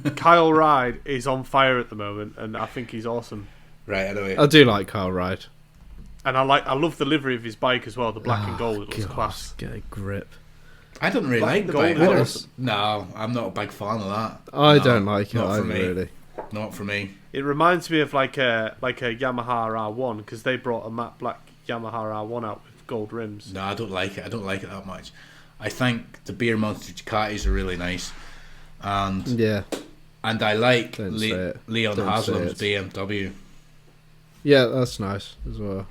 But Kyle Ryde is on fire at the moment, and I think he's awesome. Right, anyway. I do like Kyle Ryde. And I love the livery of his bike as well. The black and gold, it looks class. Get a grip. I don't really Black like the and bike. gold is- No, I'm not a big fan of that. I No, don't like it not for either, me. really. Not for me. It reminds me of like a Yamaha R1 because they brought a matte black Yamaha R1 out with gold rims. No, I don't like it. I don't like it that much. I think the Beer Monster Ducatis are really nice, and Yeah. I like Don't say it. Leon Don't say Haslam's it. BMW. Yeah, that's nice as well.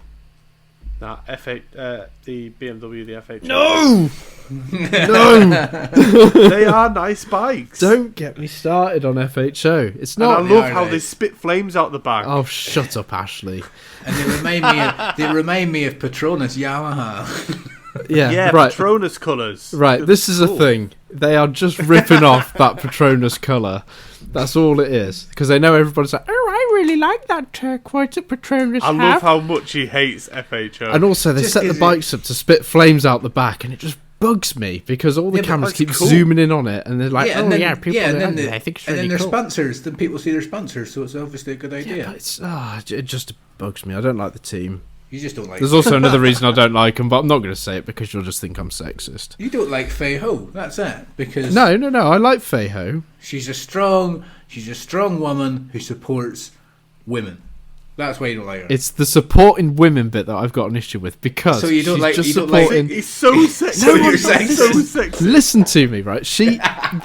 Nah, the BMW, the FH. No! No! They are nice bikes. Don't get me started on FHO. It's And I not. love are how nice. they spit flames out the back. Oh, shut up, Ashley. And they remind me of Petronas Yamaha. Yeah, yeah, right. Patronus colours. Right, They're this is a cool. thing. They are just ripping off that Patronus colour. That's all it is. Because they know everybody's like, oh, I really like that turquoise that Patronus I have. love how much he hates FHO. And also, they Just set the 'cause bikes up to spit flames out the back, and it just bugs me because all the Yeah, but cameras that's keep cool. zooming in on it, and they're like, and then, people and then I think it's and really then their cool. sponsors. Then people see their sponsors, so it's obviously a good Yeah, idea. but it just bugs me. I don't like the team. You just don't like. There's also another reason I don't like them, but I'm not going to say it because you'll just think I'm sexist. You don't like Fei Ho. That's it. Because No, I like Feiho. she's a strong woman who supports women. That's why you don't like her. It's the supporting women bit that I've got an issue with because So you don't she's like- just you don't like- supporting. He's so sexy. So you're so sexist. sexy. Listen to me, right?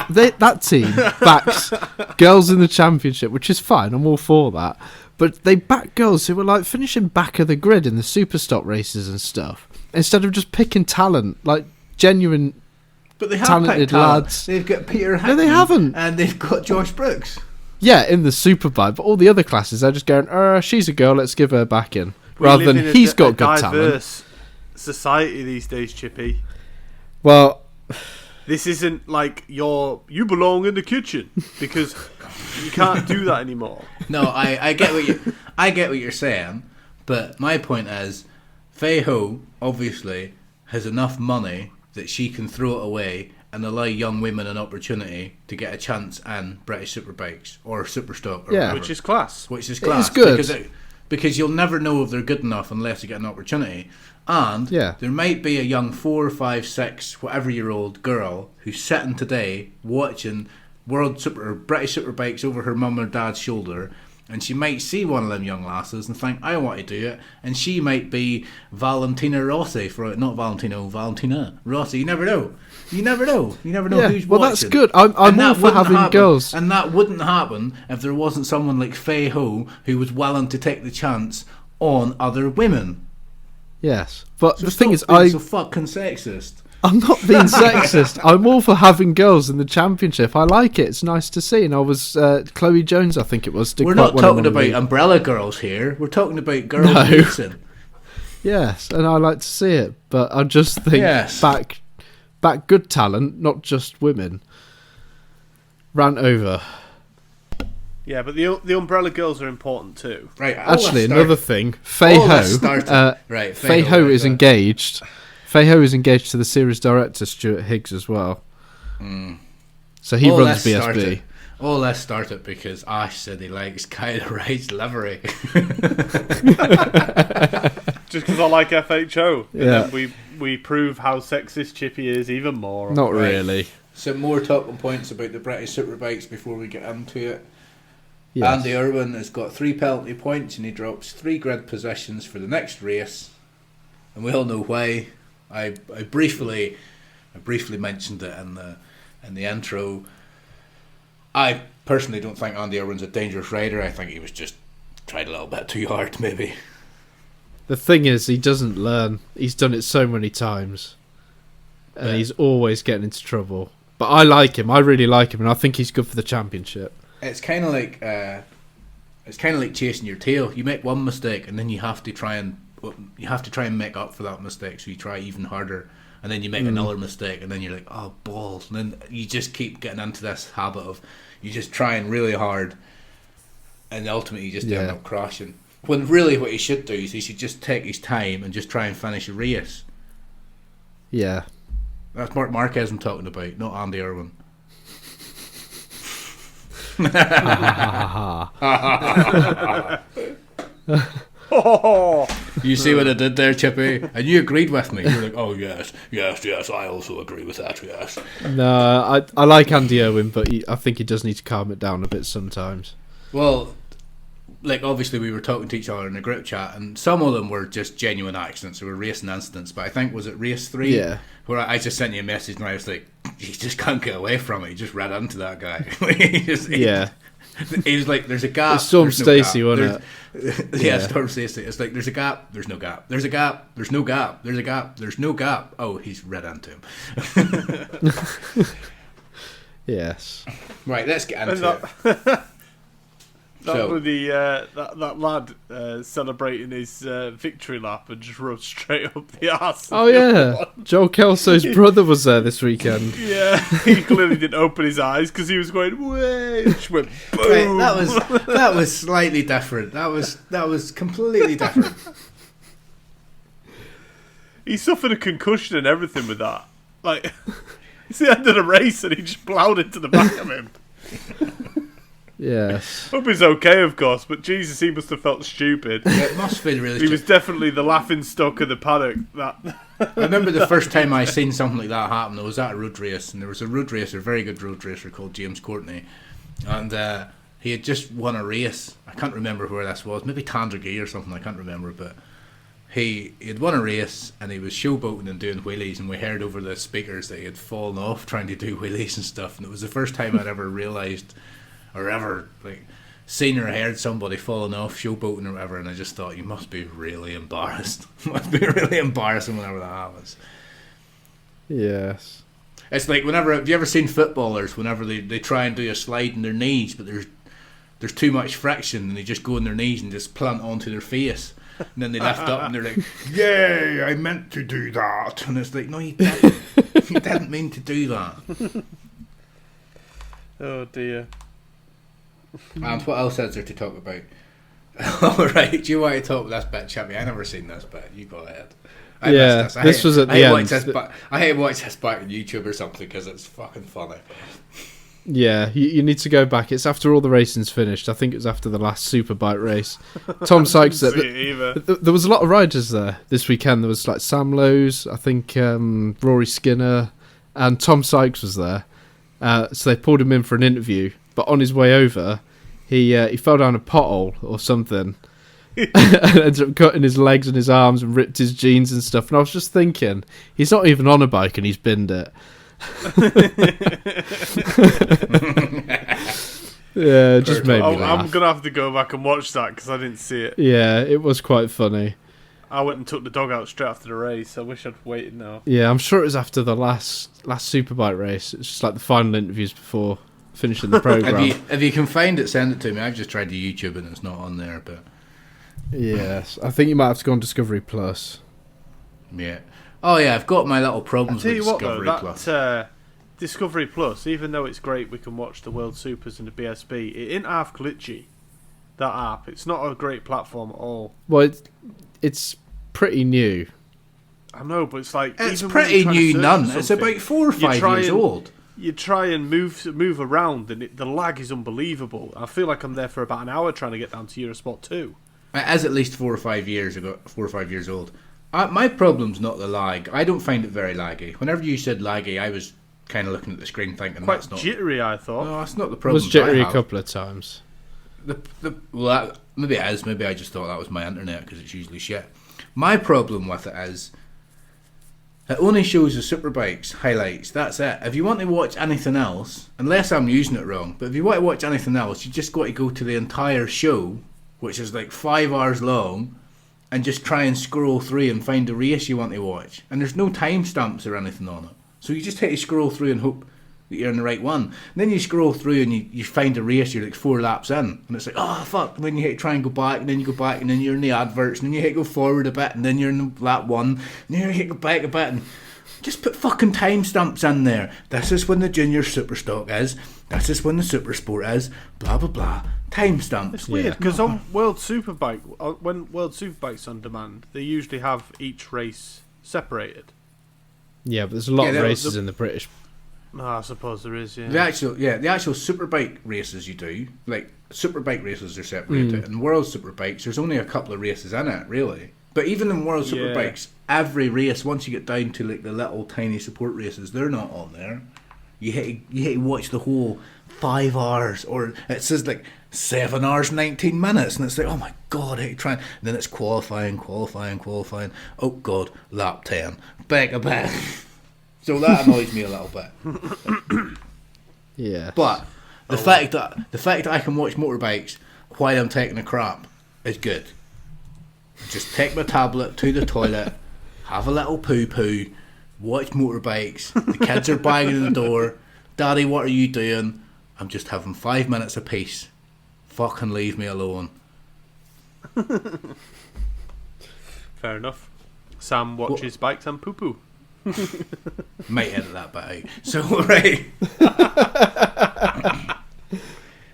That team backs girls in the championship, which is fine. I'm all for that. But they back girls who were like finishing back of the grid in the super stock races and stuff, instead of just picking talent, like genuine. But they have talented picked talent. lads. They've got Peter. No, they Hickman, haven't. and they've got Josh Brooks. Yeah, in the Superbike, but all the other classes, they're just going, she's a girl, let's give her back in. We Rather live than in he's got a good talent. diverse society these days, Chippy. Well, This isn't like you belong in the kitchen because you can't do that anymore. No, I get what you're saying, but my point is, Fei Ho obviously has enough money that she can throw it away and allow young women an opportunity to get a chance in British Superbikes or Superstock or Yeah. whatever. Which is class. Which is It class. is good. Because you'll never know if they're good enough unless they get an opportunity. And Yeah. there might be a young 4, 5, 6, whatever year old girl who's sitting today watching British Superbikes over her mum or dad's shoulder, and she might see one of them young lasses and think, I want to do it, and she might be Valentina Rossi Valentina Rossi. You never know. You never know yeah, who's well, watching. that's good. I'm And all that for wouldn't having happen. girls. And that wouldn't happen if there wasn't someone like Fei Ho who was willing to take the chance on other women. Yes, but So the thing stop is, being so fucking sexist. I'm not being sexist. I'm all for having girls in the championship. I like it. It's nice to see. And I was Chloe Jones, I think it was. Did We're quite not well in talking one of about the- umbrella girls here. We're talking about girls No. racing. Yes, and I like to see it, but I just think Yes. back good talent, not just women. Rant over. Yeah, but the umbrella girls are important too. Right. Actually, another thing, Fei all this Ho. started- right, Fei Ho right, is right. engaged. Fei Ho is engaged to the series director Stuart Higgs as well. So he All runs this BSB. started- All this started because Ash said he likes Kyle Wright's livery. Just because I like FHO. And Yeah. then we prove how sexist Chippy is even more. Not Right. really. Some more talking points about the British Superbikes before we get into it. Yes. Andy Irwin has got 3 penalty points and he drops 3 grid positions for the next race, and we all know why. I briefly mentioned it in the intro. I personally don't think Andy Irwin's a dangerous rider. I think he was just tried a little bit too hard, maybe. The thing is, he doesn't learn. He's done it so many times, and Yeah. he's always getting into trouble. But I like him. I really like him, and I think he's good for the championship. It's kind of like chasing your tail. You make one mistake, and then you have to try and make up for that mistake. So you try even harder, and then you make another mistake, and then you're like, oh balls! And then you just keep getting into this habit of you just trying really hard, and ultimately he just ended up crashing. When really what he should do is he should just take his time and just try and finish a race. Yeah. That's Mark Marquez I'm talking about, not Andy Irwin. You see what I did there, Chippy? And you agreed with me. You're like, oh yes, I also agree with that, yes. No, I like Andy Irwin, but I think he does need to calm it down a bit sometimes. Well, like obviously we were talking to each other in a group chat, and some of them were just genuine accidents. They were racing incidents, but I think, was it race 3? Yeah. Where I just sent you a message and I was like, you just can't get away from it. You just ran into that guy. He was like, there's a gap. It's Storm Stacey, wasn't it? Yeah, Storm Stacey. It's like, there's a gap, there's no gap. There's a gap, there's no gap. There's a gap, there's no gap. Oh, he's ran into him. Yes. Right, let's get into it. That lad celebrating his victory lap and just rode straight up the arse. Oh yeah, Joel Kelso's brother was there this weekend. Yeah, he clearly didn't open his eyes because he was going way. Just went boom. Right, that was slightly different. That was completely different. He suffered a concussion and everything with that. Like, it's the end of the race and he just ploughed into the back of him. Yes. Hope he's okay, of course, but Jesus, he must have felt stupid. Yeah, it must feel really He was definitely the laughing stock of the paddock. I remember the first time I seen something like that happen. I was at a road race, and there was a road racer, a very good road racer called James Courtney, and he had just won a race. I can't remember where this was, maybe Tandragee or something, I can't remember, but he had won a race, and he was showboating and doing wheelies, and we heard over the speakers that he had fallen off trying to do wheelies and stuff, and it was the first time I'd ever realised, or ever seen or heard somebody falling off showboating or whatever, and I just thought, you must be really embarrassed. It must be really embarrassing whenever that happens. Yes. It's like have you ever seen footballers whenever they try and do a slide in their knees, but there's too much friction and they just go on their knees and just plant onto their face, and then they lift up and they're like, yay, I meant to do that, and it's like, no, you didn't. You didn't mean to do that. Oh dear. And what else is there to talk about? Alright, do you want to talk about this bit, Chippy? I never seen this bit. You go ahead. This was at the end. I hate watch this back on YouTube or something because it's fucking funny. Yeah, you need to go back. It's after all the racing's finished. I think it was after the last Superbike race. Tom Sykes. There was a lot of riders there this weekend. There was like Sam Lowes, I think Rory Skinner, and Tom Sykes was there. So they pulled him in for an interview. But on his way over, he fell down a pothole or something, and ended up cutting his legs and his arms and ripped his jeans and stuff. And I was just thinking, he's not even on a bike and he's binned it. Yeah, it just made me laugh. I'm gonna have to go back and watch that because I didn't see it. Yeah, it was quite funny. I went and took the dog out straight after the race. I wish I'd waited now. Yeah, I'm sure it was after the last Superbike race. It's just like the final interviews before finishing the programme. If you can find it, send it to me. I've just tried the YouTube and it's not on there, but yes, I think you might have to go on Discovery Plus. Yeah. Oh yeah, I've got my little problems with Discovery Plus. Discovery Plus, even though it's great, we can watch the World Supers and the BSB. It ain't half glitchy. That app, it's not a great platform at all. Well, it's pretty new. I know, but it's like it's pretty new. It's about 4 or 5 years old. You try and move around, and the lag is unbelievable. I feel like I'm there for about an hour trying to get down to Eurosport 2. It is at least 4 or 5 years old. My problem's not the lag. I don't find it very laggy. Whenever you said laggy, I was kind of looking at the screen thinking quite that's not jittery. I thought. No, that's not the problem. It was jittery a couple of times. Maybe it is. Maybe I just thought that was my internet because it's usually shit. My problem with it is it only shows the Superbikes highlights. That's it. If you want to watch anything else, unless I'm using it wrong, but if you want to watch anything else, you just got to go to the entire show, which is like 5 hours long, and just try and scroll through and find the race you want to watch. And there's no timestamps or anything on it. So you just have to scroll through and hope that you're in the right one. And then you scroll through and you find a race, you're like 4 laps in, and it's like, oh fuck, and then you hit to try and go back, and then you go back, and then you're in the adverts, and then you hit to go forward a bit, and then you're in lap 1, and then you hit to go back a bit, and just put fucking timestamps in there. This is when the junior super stock is, this is when the super sport is, blah blah blah, Timestamps. It's weird because on World Superbike, when World Superbike's on demand, they usually have each race separated. Yeah, but there's a lot of races in the British. I suppose there is. Yeah. The actual Superbike races you do, like Superbike races are separated, and World Superbikes there's only a couple of races in it, really. But even in World Superbikes, every race, once you get down to like the little tiny support races, they're not on there. You hate to watch the whole 5 hours, or it says like 7 hours 19 minutes, and it's like, oh my god, I hate trying. And then it's qualifying. Oh god, lap 10, back a bit. So that annoys me a little bit. Yeah. But the fact that I can watch motorbikes while I'm taking a crap is good. Just take my tablet to the toilet, have a little poo, watch motorbikes. The kids are banging in the door. Daddy, what are you doing? I'm just having 5 minutes of peace. Fucking leave me alone. Fair enough. Sam watches bikes and poo. Might edit that bit out. So, right.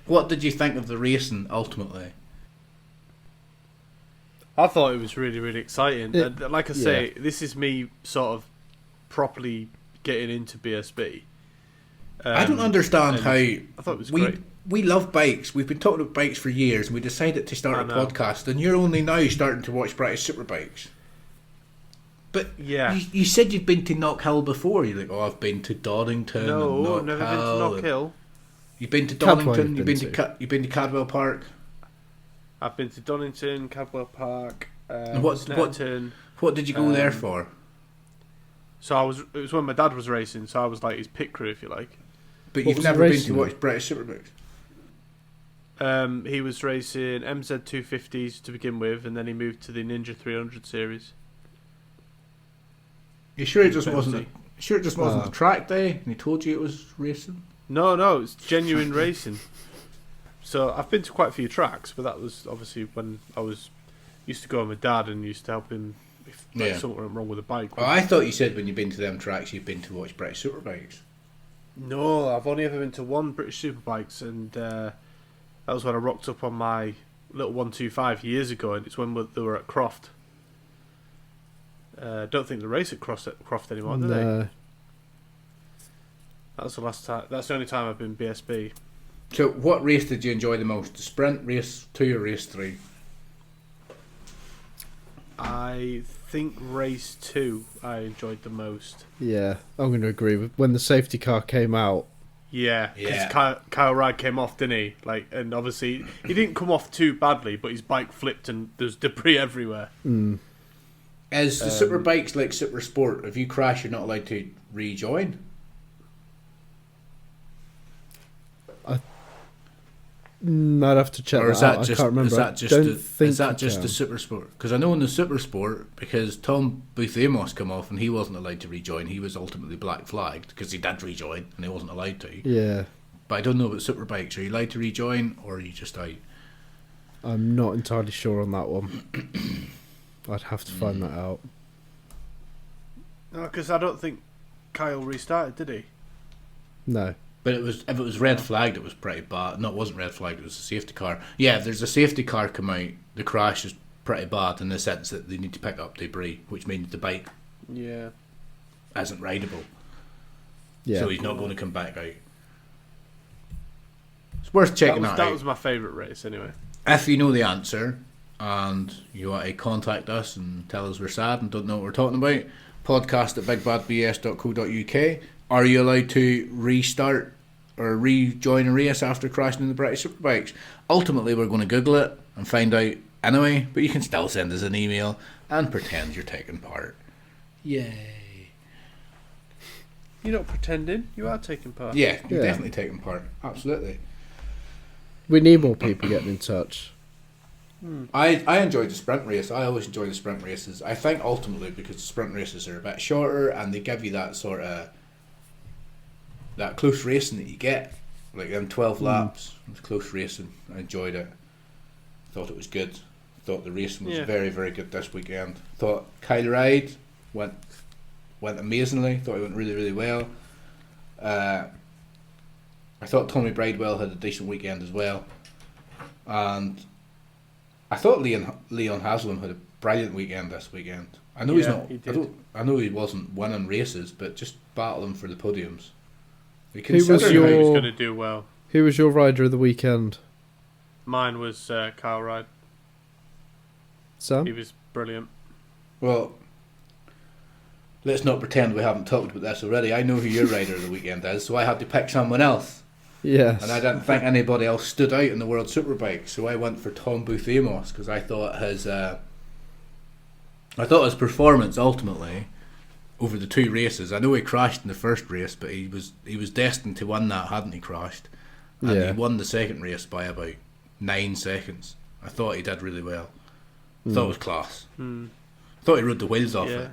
What did you think of the racing ultimately? I thought it was really, really exciting. Like I say, this is me sort of properly getting into BSB. I don't understand how. I thought it was great. We love bikes. We've been talking about bikes for years, and we decided to start a podcast. And you're only now starting to watch British SuperBikes. But you said you've been to Knockhill before. You're like, oh, I've been to Donington. No, and never been to Knockhill. You've been to Donington. You've been to Cadwell Park. I've been to Donington, Cadwell Park, what did you go there for? So it was when my dad was racing, so I was like his pit crew, if you like. But you've never been to watch British SuperBikes? He was racing MZ 250s to begin with, and then he moved to the Ninja 300 series. You sure it just wasn't? Sure it just wasn't a track day, and he told you it was racing? No, it's genuine racing. So I've been to quite a few tracks, but that was obviously when I used to go with my dad and used to help him if something went wrong with the bike. Oh, I thought you said when you've been to them tracks, you've been to watch British SuperBikes. No, I've only ever been to one British SuperBikes, and that was when I rocked up on my little 125 years ago, and it's when they were at Croft. Don't think they race at Croft anymore, do they? That was the last time. That's the only time I've been BSB. So, what race did you enjoy the most? The sprint, race 2 or race 3? I think race 2 I enjoyed the most. Yeah, I'm going to agree with when the safety car came out. Yeah, because Kyle Ride came off, didn't he? And obviously he didn't come off too badly, but his bike flipped and there's debris everywhere. Is the Superbikes like Super Sport? If you crash, you're not allowed to rejoin? I'd have to check or is that out. Just, I can't remember. Is that just the Super Sport? Because I know in the Super Sport, because Tom Booth-Amos come off and he wasn't allowed to rejoin, he was ultimately black flagged because he did rejoin and he wasn't allowed to. Yeah. But I don't know about Superbikes. Are you allowed to rejoin or are you just out? I'm not entirely sure on that one. I'd have to find that out. No, because I don't think Kyle restarted, did he? No. But if it was red flagged, it was pretty bad. No, it wasn't red flagged, it was a safety car. Yeah, if there's a safety car come out, the crash is pretty bad in the sense that they need to pick up debris, which means the bike isn't rideable. Yeah. So he's not going to come back out. It's worth checking out. That was my favourite race, anyway. If you know the answer and you want to contact us and tell us we're sad and don't know what we're talking about, podcast at bigbadbs.co.uk. Are you allowed to restart or rejoin a race after crashing in the British SuperBikes? Ultimately, we're going to Google it and find out anyway, but you can still send us an email and pretend you're taking part. Yay. You're not pretending, you are taking part. Yeah, you're definitely taking part. Absolutely. We need more people getting in touch. I enjoyed the sprint race. I always enjoy the sprint races. I think ultimately because the sprint races are a bit shorter and they give you that sort of that close racing that you get, like them 12 laps. It was close racing. I enjoyed it. Thought it was good. Thought the racing was very, very good this weekend. Thought Kyle Ride went amazingly. Thought he went really, really well. I thought Tommy Bridewell had a decent weekend as well. and I thought Leon Haslam had a brilliant weekend this weekend. I know he's not. He did. I know he wasn't winning races, but just battling for the podiums. Who was He was your going to do well. Who was your rider of the weekend? Mine was Kyle Ryde. Sam? He was brilliant. Well, let's not pretend we haven't talked about this already. I know who your rider of the weekend is, so I had to pick someone else. Yes. And I didn't think anybody else stood out in the World Superbike, so I went for Tom Booth Amos because I thought his performance ultimately over the 2 races. I know he crashed in the first race, but he was destined to win that, hadn't he? Crashed, and he won the second race by about 9 seconds. I thought he did really well. I thought it was class. I thought he rode the wheels off it.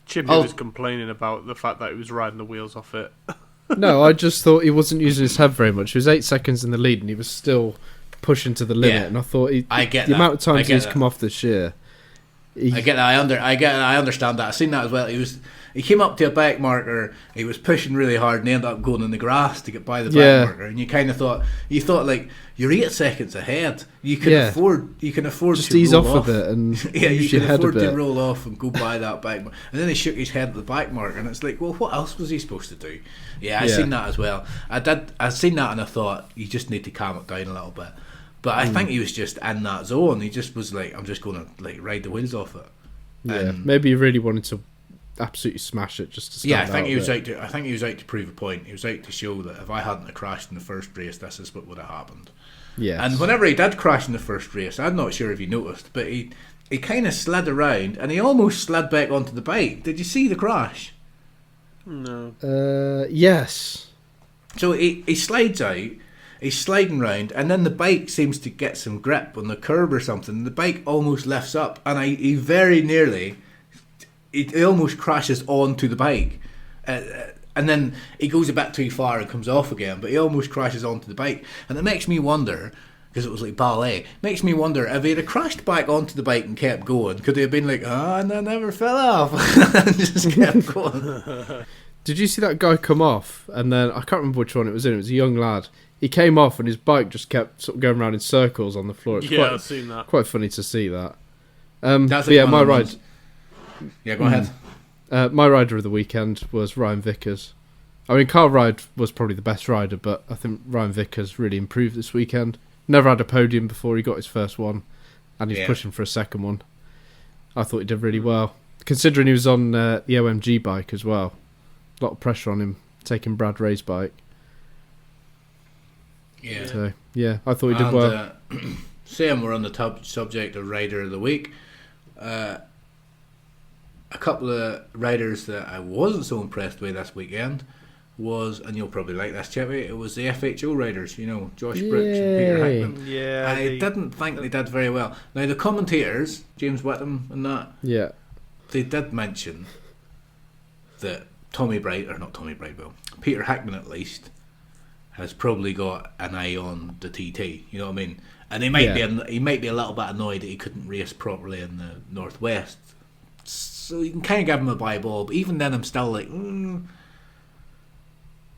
Chippy was complaining about the fact that he was riding the wheels off it. No, I just thought he wasn't using his head very much. He was 8 seconds in the lead, and he was still pushing to the limit. And I thought the amount of times he's come off this year. I get that. I understand that. I've seen that as well. He came up to a bike marker. He was pushing really hard and ended up going in the grass to get by the bike marker. And you kind of thought like you're 8 seconds ahead. You can afford just to ease roll off a bit and you can head afford a bit. to roll off and go by that bike marker. And then he shook his head at the bike marker, and it's like, well, what else was he supposed to do? I seen that as well. I seen that, and I thought you just need to calm it down a little bit. But I think he was just in that zone. He just was like, I'm just going to like ride the wheels off it. Yeah, maybe he really wanted to absolutely smash it just to start. Yeah, I think he was out to prove a point. He was out to show that if I hadn't have crashed in the first race, this is what would have happened. Yeah. And whenever he did crash in the first race, I'm not sure if you noticed, but he kind of slid around and he almost slid back onto the bike. Did you see the crash? No. Yes. So he slides out. He's sliding round, and then the bike seems to get some grip on the curb or something. And the bike almost lifts up, and he very nearly, he almost crashes onto the bike. And then he goes a bit too far and comes off again, but he almost crashes onto the bike. And it makes me wonder, because it was like ballet, makes me wonder if he had crashed back onto the bike and kept going, could he have been like, and I never fell off, and just kept going. Did you see that guy come off? And then, I can't remember which one it was in, it was a young lad. He came off and his bike just kept sort of going around in circles on the floor. I've seen that. Quite funny to see that. My ride. Yeah, go ahead. My rider of the weekend was Ryan Vickers. I mean, Kyle Ryde was probably the best rider, but I think Ryan Vickers really improved this weekend. Never had a podium before he got his first one, and he's pushing for a second one. I thought he did really well, considering he was on the OMG bike as well. A lot of pressure on him, taking Brad Ray's bike. Yeah. So, I thought he did well. Same, we're on the subject of Rider of the Week. A couple of riders that I wasn't so impressed with this weekend was, and you'll probably like this, Chippy, it was the FHO riders, Josh Brooks and Peter Hickman. Yeah. I didn't think they did very well. Now, the commentators, James Whittam and that, they did mention that Peter Hickman at least, has probably got an eye on the TT, you know what I mean? And he might be a little bit annoyed that he couldn't race properly in the Northwest. So you can kind of give him a bye ball, but even then I'm still like,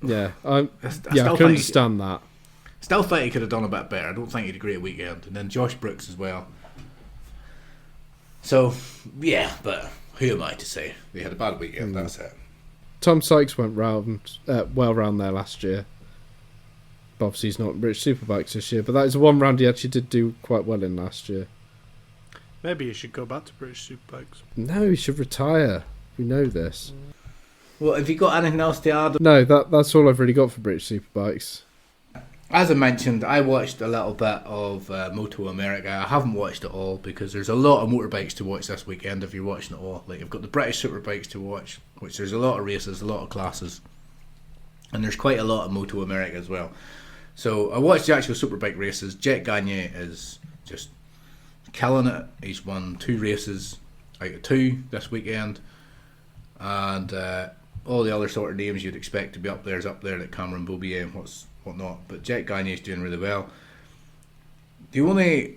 I can understand that. Still think he could have done a bit better. I don't think he had a great weekend. And then Josh Brooks as well. So, but who am I to say? They had a bad weekend, that's it. Tom Sykes went well round there last year. But obviously he's not in British Superbikes this year, but that is the one round he actually did do quite well in last year. Maybe he should go back to British Superbikes. No, he should retire. We know this. Well, have you got anything else to add? No, that's all I've really got for British Superbikes. As I mentioned, I watched a little bit of Moto America. I haven't watched it all because there's a lot of motorbikes to watch this weekend if you're watching it all. Like, I've got the British Superbikes to watch, which there's a lot of races, a lot of classes. And there's quite a lot of Moto America as well. So I watched the actual Superbike races. Jet Gagne is just killing it. He's won 2 races out of 2 this weekend. And all the other sort of names you'd expect to be up there is up there, like Cameron Beaubier and whatnot. But Jet Gagne is doing really well. The only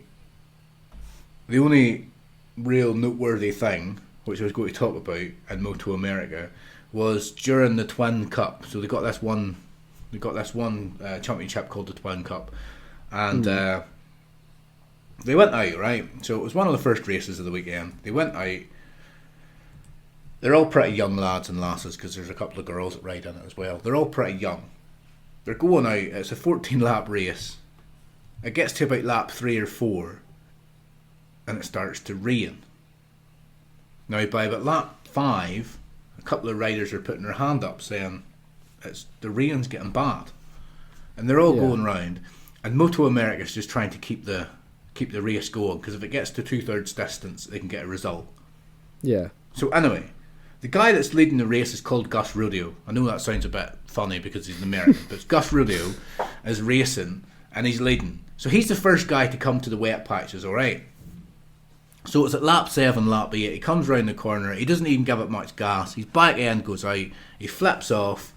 real noteworthy thing, which I was going to talk about in Moto America, was during the Twin Cup. So they got this one championship called the Twin Cup, and They went out, right? So it was one of the first races of the weekend. They went out. They're all pretty young lads and lasses because there's a couple of girls that ride in it as well. They're all pretty young. They're going out. It's a 14-lap race. It gets to about lap 3 or 4 and it starts to rain. Now by about lap 5, a couple of riders are putting their hand up saying the rain's getting bad. And they're all going round. And Moto America's just trying to keep the race going because if it gets to 2/3 distance they can get a result. Yeah. So anyway, the guy that's leading the race is called Gus Rodeo. I know that sounds a bit funny because he's an American, but Gus Rodeo is racing and he's leading. So he's the first guy to come to the wet patches, alright? So it's at lap 7, lap 8, he comes round the corner, he doesn't even give it much gas, his back end goes out, he flips off,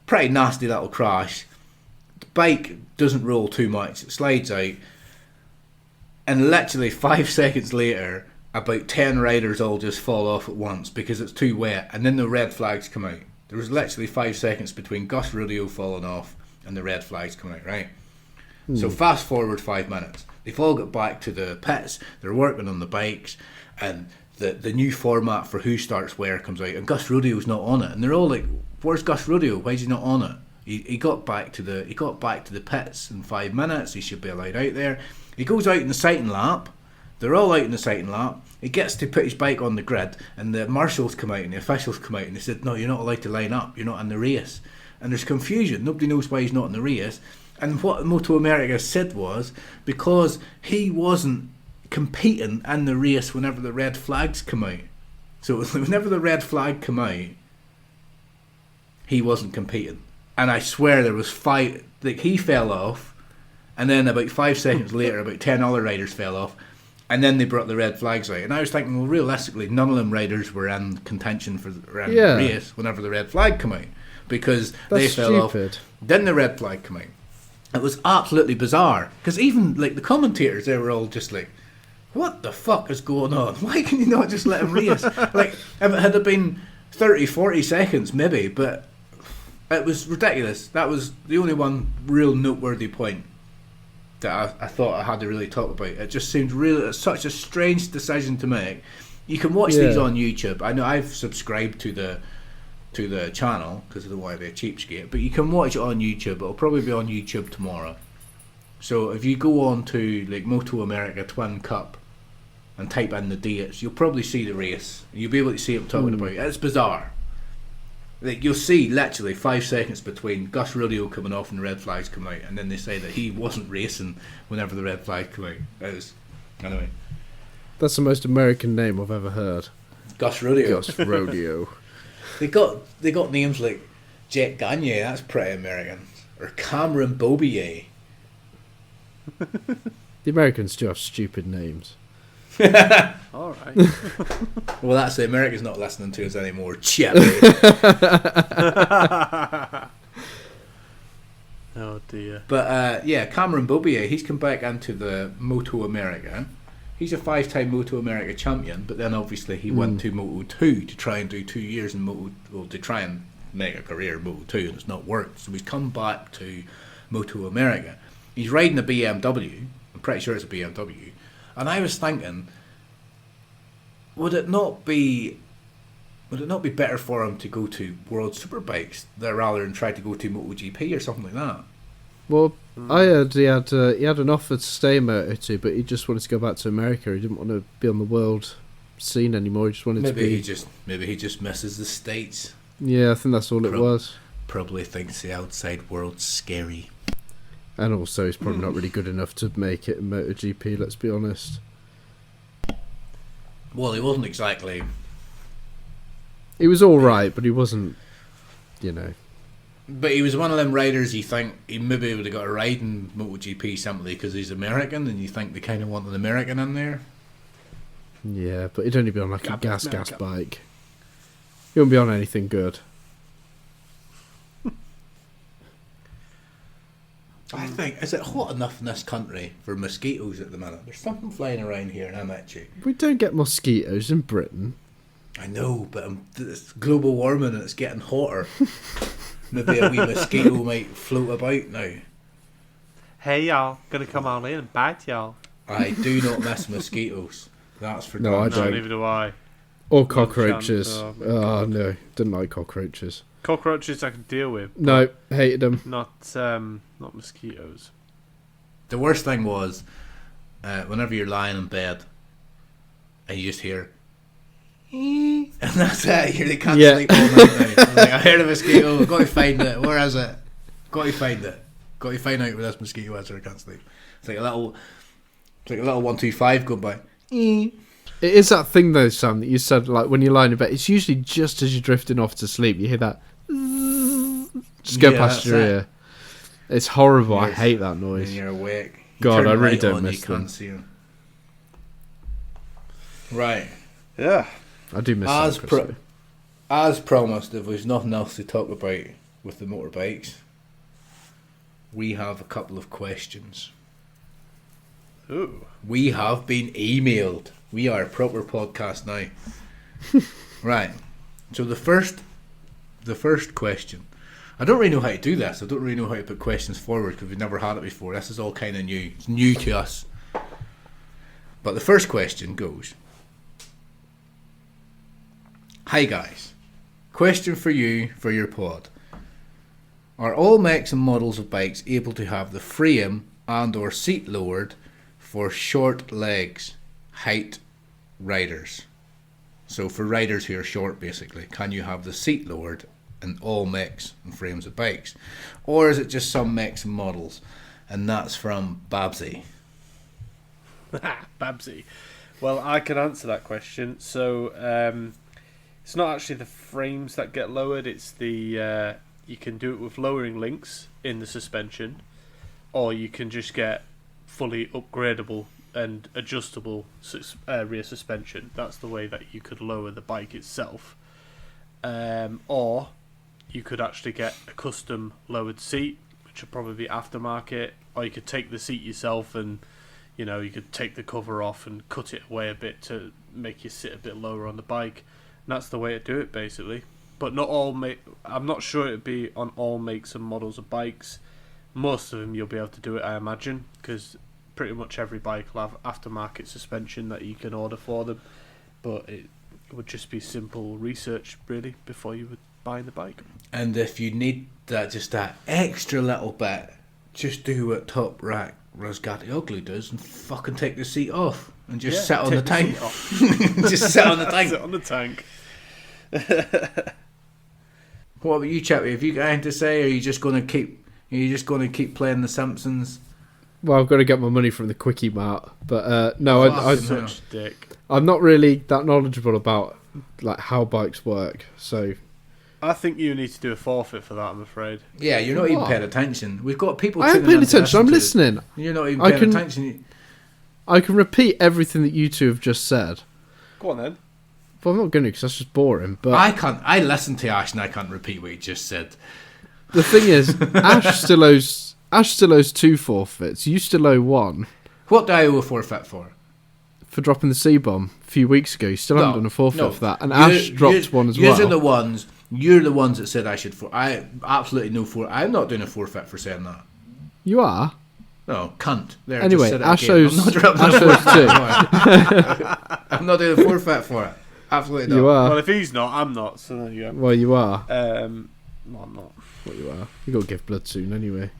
pretty nasty little crash. The bike doesn't roll too much, it slides out, and literally 5 seconds later, about 10 riders all just fall off at once because it's too wet, and then the red flags come out. There was literally 5 seconds between Gus Rodeo falling off and the red flags coming out, right? So fast forward 5 minutes. They've all got back to the pits, they're working on the bikes, and the new format for who starts where comes out, and Gus Rodeo's not on it. And they're all like, where's Gus Rodeo? Why is he not on it? He got back to the pits in 5 minutes, he should be allowed out there. He goes out in the sighting lap. They're all out in the sighting lap. He gets to put his bike on the grid, and the marshals come out and the officials come out and they said, no, you're not allowed to line up, you're not in the race. And there's confusion, nobody knows why he's not in the race. And what Moto America said was because he wasn't competing in the race whenever the red flags come out. So whenever the red flag come out, he wasn't competing. And I swear there was 5, like he fell off, and then about 5 seconds later about 10 other riders fell off, and then they brought the red flags out. And I was thinking, well, realistically, none of them riders were in contention for the race whenever the red flag come out, because they fell off. Then the red flag come out. It was absolutely bizarre, because even like the commentators, they were all just like, what the fuck is going on? Why can you not just let him race? Like, if it had been 30, 40 seconds maybe, but it was ridiculous. That was the only one real noteworthy point that I thought I had to really talk about. It just seemed really such a strange decision to make. You can watch these on YouTube. I know I've subscribed to the channel because I don't want to be a cheapskate, but you can watch it on YouTube. It'll probably be on YouTube tomorrow. So if you go on to like Moto America Twin Cup and type in the dates, you'll probably see the race. You'll be able to see what I'm talking about. It's bizarre. Like you'll see literally 5 seconds between Gus Rodeo coming off and the red flags come out, and then they say that he wasn't racing whenever the red flag come out. Anyway. That's the most American name I've ever heard. Gus Rodeo. Gus Rodeo. They got names like Jet Gagne, that's pretty American, or Cameron Bobier. The Americans do have stupid names. All right. Well, that's the Americans not listening to us anymore. Chippy. Oh dear. But Cameron Bobier, he's come back into the Moto America. He's a 5-time Moto America champion, but then obviously he went to Moto 2 to try and do 2 years in to try and make a career in Moto 2, and it's not worked. So he's come back to Moto America. He's riding a BMW. I'm pretty sure it's a BMW. And I was thinking, would it not be better for him to go to World Superbikes rather than try to go to MotoGP or something like that? Well, I heard he had an offer to stay in Moto2, but he just wanted to go back to America. He didn't want to be on the world scene anymore. He just wanted to be. Maybe he just misses the States. Yeah, I think that's all it was. Probably thinks the outside world's scary. And also, he's probably not really good enough to make it in MotoGP. Let's be honest. Well, he wasn't exactly. He was all right, but he wasn't. You know. But he was one of them riders you think he maybe would have got a ride in MotoGP simply because he's American, and you think they kind of want an American in there. Yeah, but he'd only be on like a gas bike. He wouldn't be on anything good. I think, is it hot enough in this country for mosquitoes at the minute? There's something flying around here and I'm itchy. We don't get mosquitoes in Britain. I know, but it's global warming and it's getting hotter. Maybe a wee mosquito might float about now. Hey y'all, gonna come on in and bite y'all. I do not miss mosquitoes. That's for No, I damn don't. Neither do I. Or cockroaches. chance. Oh, Oh, no, didn't like cockroaches. Cockroaches I can deal with. No, hated them. Not mosquitoes. The worst thing was whenever you're lying in bed and you just hear and that's it. You can't sleep all night now. I heard a mosquito. I've got to find it. Where is it? Got to find it. Got to find out where this mosquito is, or I can't sleep. It's like a little 125 going by. It is that thing though, Sam, that you said, like when you're lying in bed, it's usually just as you're drifting off to sleep, you hear that just go past your ear. It's horrible. Yes. I hate that noise. When you're awake. God, I really don't miss them. Can't see them. Right. Yeah. I do miss them. As promised, if there's nothing else to talk about with the motorbikes, we have a couple of questions. Ooh. We have been emailed. We are a proper podcast now. Right. So the first question. I don't really know how to do this. I don't really know how to put questions forward because we've never had it before. This is all kind of new. It's new to us. But the first question goes, hi guys. Question for you for your pod. Are all makes and models of bikes able to have the frame and or seat lowered for short legs, height riders? So for riders who are short, basically, can you have the seat lowered in all makes and frames of bikes? Or is it just some makes and models? And that's from Babsy. Babsy. Well, I can answer that question. So it's not actually the frames that get lowered, it's the you can do it with lowering links in the suspension, or you can just get fully upgradable and adjustable rear suspension. That's the way that you could lower the bike itself. Or you could actually get a custom lowered seat, which would probably be aftermarket, or you could take the seat yourself and you could take the cover off and cut it away a bit to make you sit a bit lower on the bike. And that's the way to do it, basically. But not all I'm not sure it'd be on all makes and models of bikes. Most of them you'll be able to do it, I imagine, because pretty much every bike will have aftermarket suspension that you can order for them. But it would just be simple research, really, before you would buy the bike. And if you need that extra little bit, just do what Top Rack Rasgati Ugly does and fucking take the seat off and just sit on the tank. Just sit on the tank. Sit on the tank. What about you, Chippy? Have you got anything to say, or are you just going to keep playing The Simpsons? Well, I've got to get my money from the Quickie Mart, but no, Dick. I'm not really that knowledgeable about like how bikes work. So I think you need to do a forfeit for that, I'm afraid. Yeah, you're not even paying attention. We've got people. I am paying attention. I'm listening. You're not even paying attention. I can repeat everything that you two have just said. Go on then. Well, I'm not going to because that's just boring. But I can't. I listened to Ash and I can't repeat what he just said. The thing is, Ash still owes 2 forfeits. You still owe 1. What do I owe a forfeit for? For dropping the C-bomb a few weeks ago. You still haven't done a forfeit for that. And Ash dropped one as well. You're the ones that said I should. I absolutely no for. I'm not doing a forfeit for saying that. You are. No, cunt. There. Anyway, Ash owes 2. I'm not doing a forfeit for it. Absolutely not. You are. Well, if he's not, I'm not. So there you go. Well, you are. No, I'm not. Well, you are. You got to give blood soon, anyway.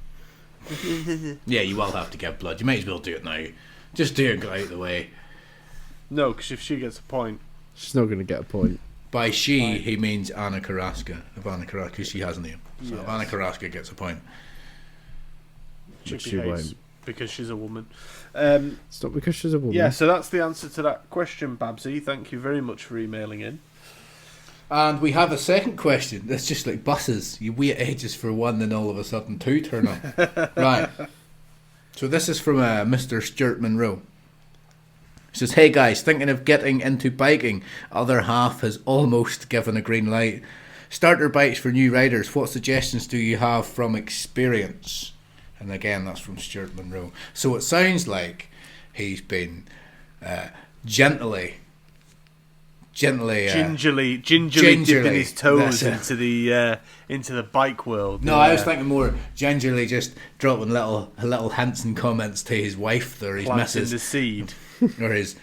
Yeah, you will have to give blood. You might as well do it now. Just do it and get out of the way. No, because if she gets a point, she's not going to get a point. By she, he means Anna Carrasca. If Anna Carrasca, because she has a name. So if Anna Carrasca gets a point, she won't. Because she's a woman. It's not because she's a woman. Yeah, so that's the answer to that question, Babsy. Thank you very much for emailing in. And we have a second question. That's just like buses. You wait ages for one, then all of a sudden 2 turn up. Right. So this is from Mr. Stuart Monroe. He says, hey guys, thinking of getting into biking. Other half has almost given a green light. Starter bikes for new riders. What suggestions do you have from experience? And again, that's from Stuart Monroe. So it sounds like he's been gently gingerly dipping his toes into the bike world. No, I was thinking more gingerly just dropping little hints and comments to his wife or his planting missus. the seed. Or his...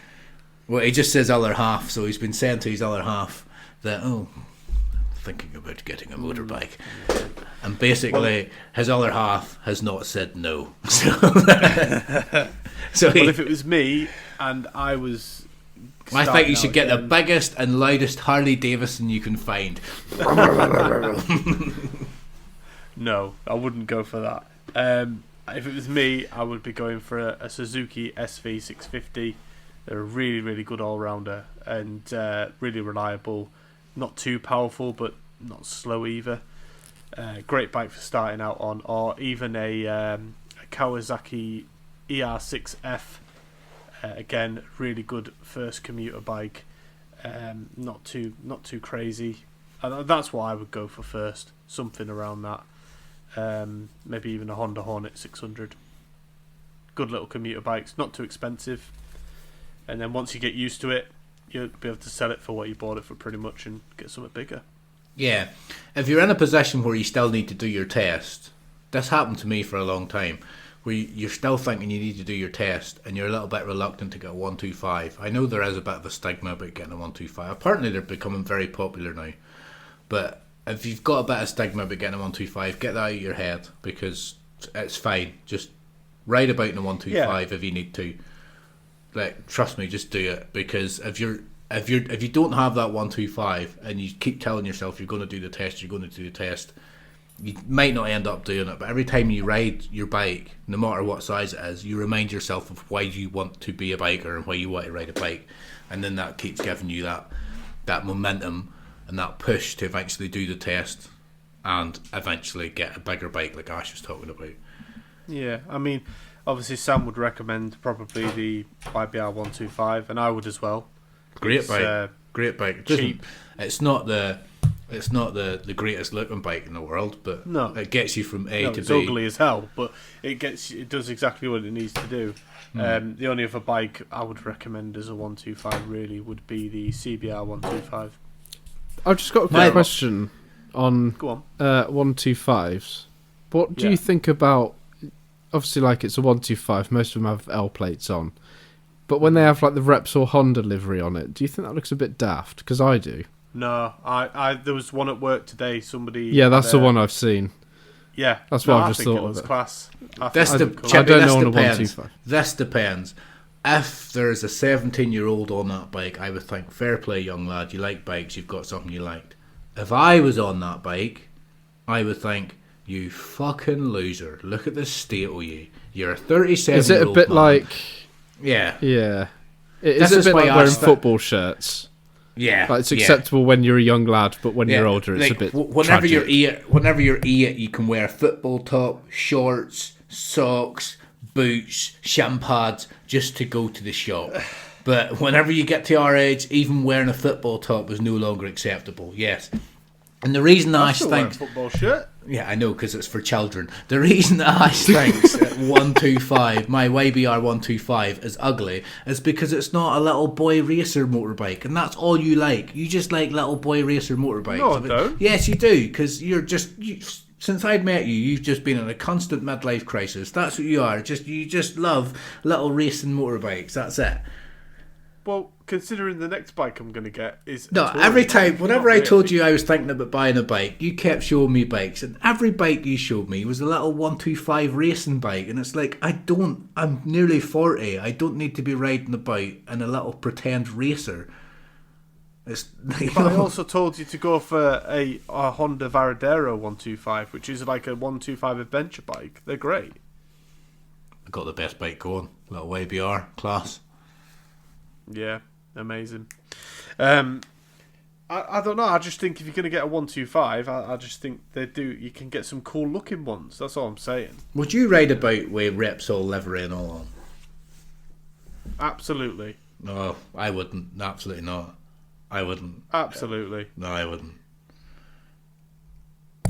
Well, he just says other half, so he's been saying to his other half that, thinking about getting a motorbike. And basically, his other half has not said no. So Well, if it was me and I was... I think you should get the biggest and loudest Harley Davidson you can find. No, I wouldn't go for that. If it was me, I would be going for a Suzuki SV650. They're a really, really good all-rounder and really reliable. Not too powerful, but not slow either. Great bike for starting out on. Or even a Kawasaki ER6F. Again, really good first commuter bike. Not too crazy. And that's what I would go for first. Something around that. Maybe even a Honda Hornet 600. Good little commuter bikes. Not too expensive. And then once you get used to it, you'll be able to sell it for what you bought it for pretty much and get something bigger. Yeah. If you're in a position where you still need to do your test, this happened to me for a long time, where you're still thinking you need to do your test and you're a little bit reluctant to get a 125. I know there is a bit of a stigma about getting a 125. Apparently they're becoming very popular now. But if you've got a bit of stigma about getting a 125, get that out of your head, because it's fine. Just ride about in a 125 if you need to. Like, trust me, just do it, because if you don't have that 125 and you keep telling yourself you're going to do the test, you might not end up doing it. But every time you ride your bike, no matter what size it is, you remind yourself of why you want to be a biker and why you want to ride a bike, and then that keeps giving you that momentum and that push to eventually do the test and eventually get a bigger bike like Ash was talking about. Yeah, I mean, obviously Sam would recommend probably the YBR 125, and I would as well. Great bike. Cheap. It's not the the greatest looking bike in the world, but no, it gets you from A to it's B. ugly as hell, but it does exactly what it needs to do. The only other bike I would recommend as a 125 really would be the CBR 125. I've just got a quick question on Go on. 125s. What do you think about? Obviously, like, it's a 125. Most of them have L plates on, but when they have like the Repsol Honda livery on it, do you think that looks a bit daft? Because I do. No, I there was one at work today. Somebody. Yeah, that's the one I've seen. Yeah, that's what I just think thought it was of. Class. I don't know on a 125. This depends. If there's a 17-year-old on that bike, I would think, fair play, young lad. You like bikes. You've got something you liked. If I was on that bike, I would think, you fucking loser. Look at the state of you. You're a 37-year-old Is it a bit man. like... Yeah. Yeah. Is it a bit like wearing football shirts? Yeah. Like, it's acceptable when you're a young lad, but when you're older, it's like, a bit whenever tragic. Whenever you're 8, you can wear a football top, shorts, socks, boots, shin pads, just to go to the shop. But whenever you get to our age, even wearing a football top is no longer acceptable. Yes. And the reason Ash thinks... football shirt. Yeah, I know, because it's for children. The reason Ash thinks 125, my YBR 125, is ugly is because it's not a little boy racer motorbike, and that's all you like. You just like little boy racer motorbikes. No, I don't. Yes, you do, because since I've met you, you've just been in a constant midlife crisis. That's what you are. You just love little racing motorbikes. That's it. Well, considering the next bike I'm going to get is... No, every time, whenever I told you I was thinking about buying a bike, you kept showing me bikes, and every bike you showed me was a little 125 racing bike, and it's like, I'm nearly 40, I don't need to be riding about in a little pretend racer. But I also told you to go for a Honda Varadero 125, which is like a 125 adventure bike. They're great. I got the best bike going, little YBR, class. Yeah, amazing. I don't know. I just think if you're going to get a 125, I just think you can get some cool looking ones. That's all I'm saying. Would you ride about with Repsol livery and all on? Absolutely. No, I wouldn't. Absolutely not. I wouldn't. Absolutely. No, I wouldn't.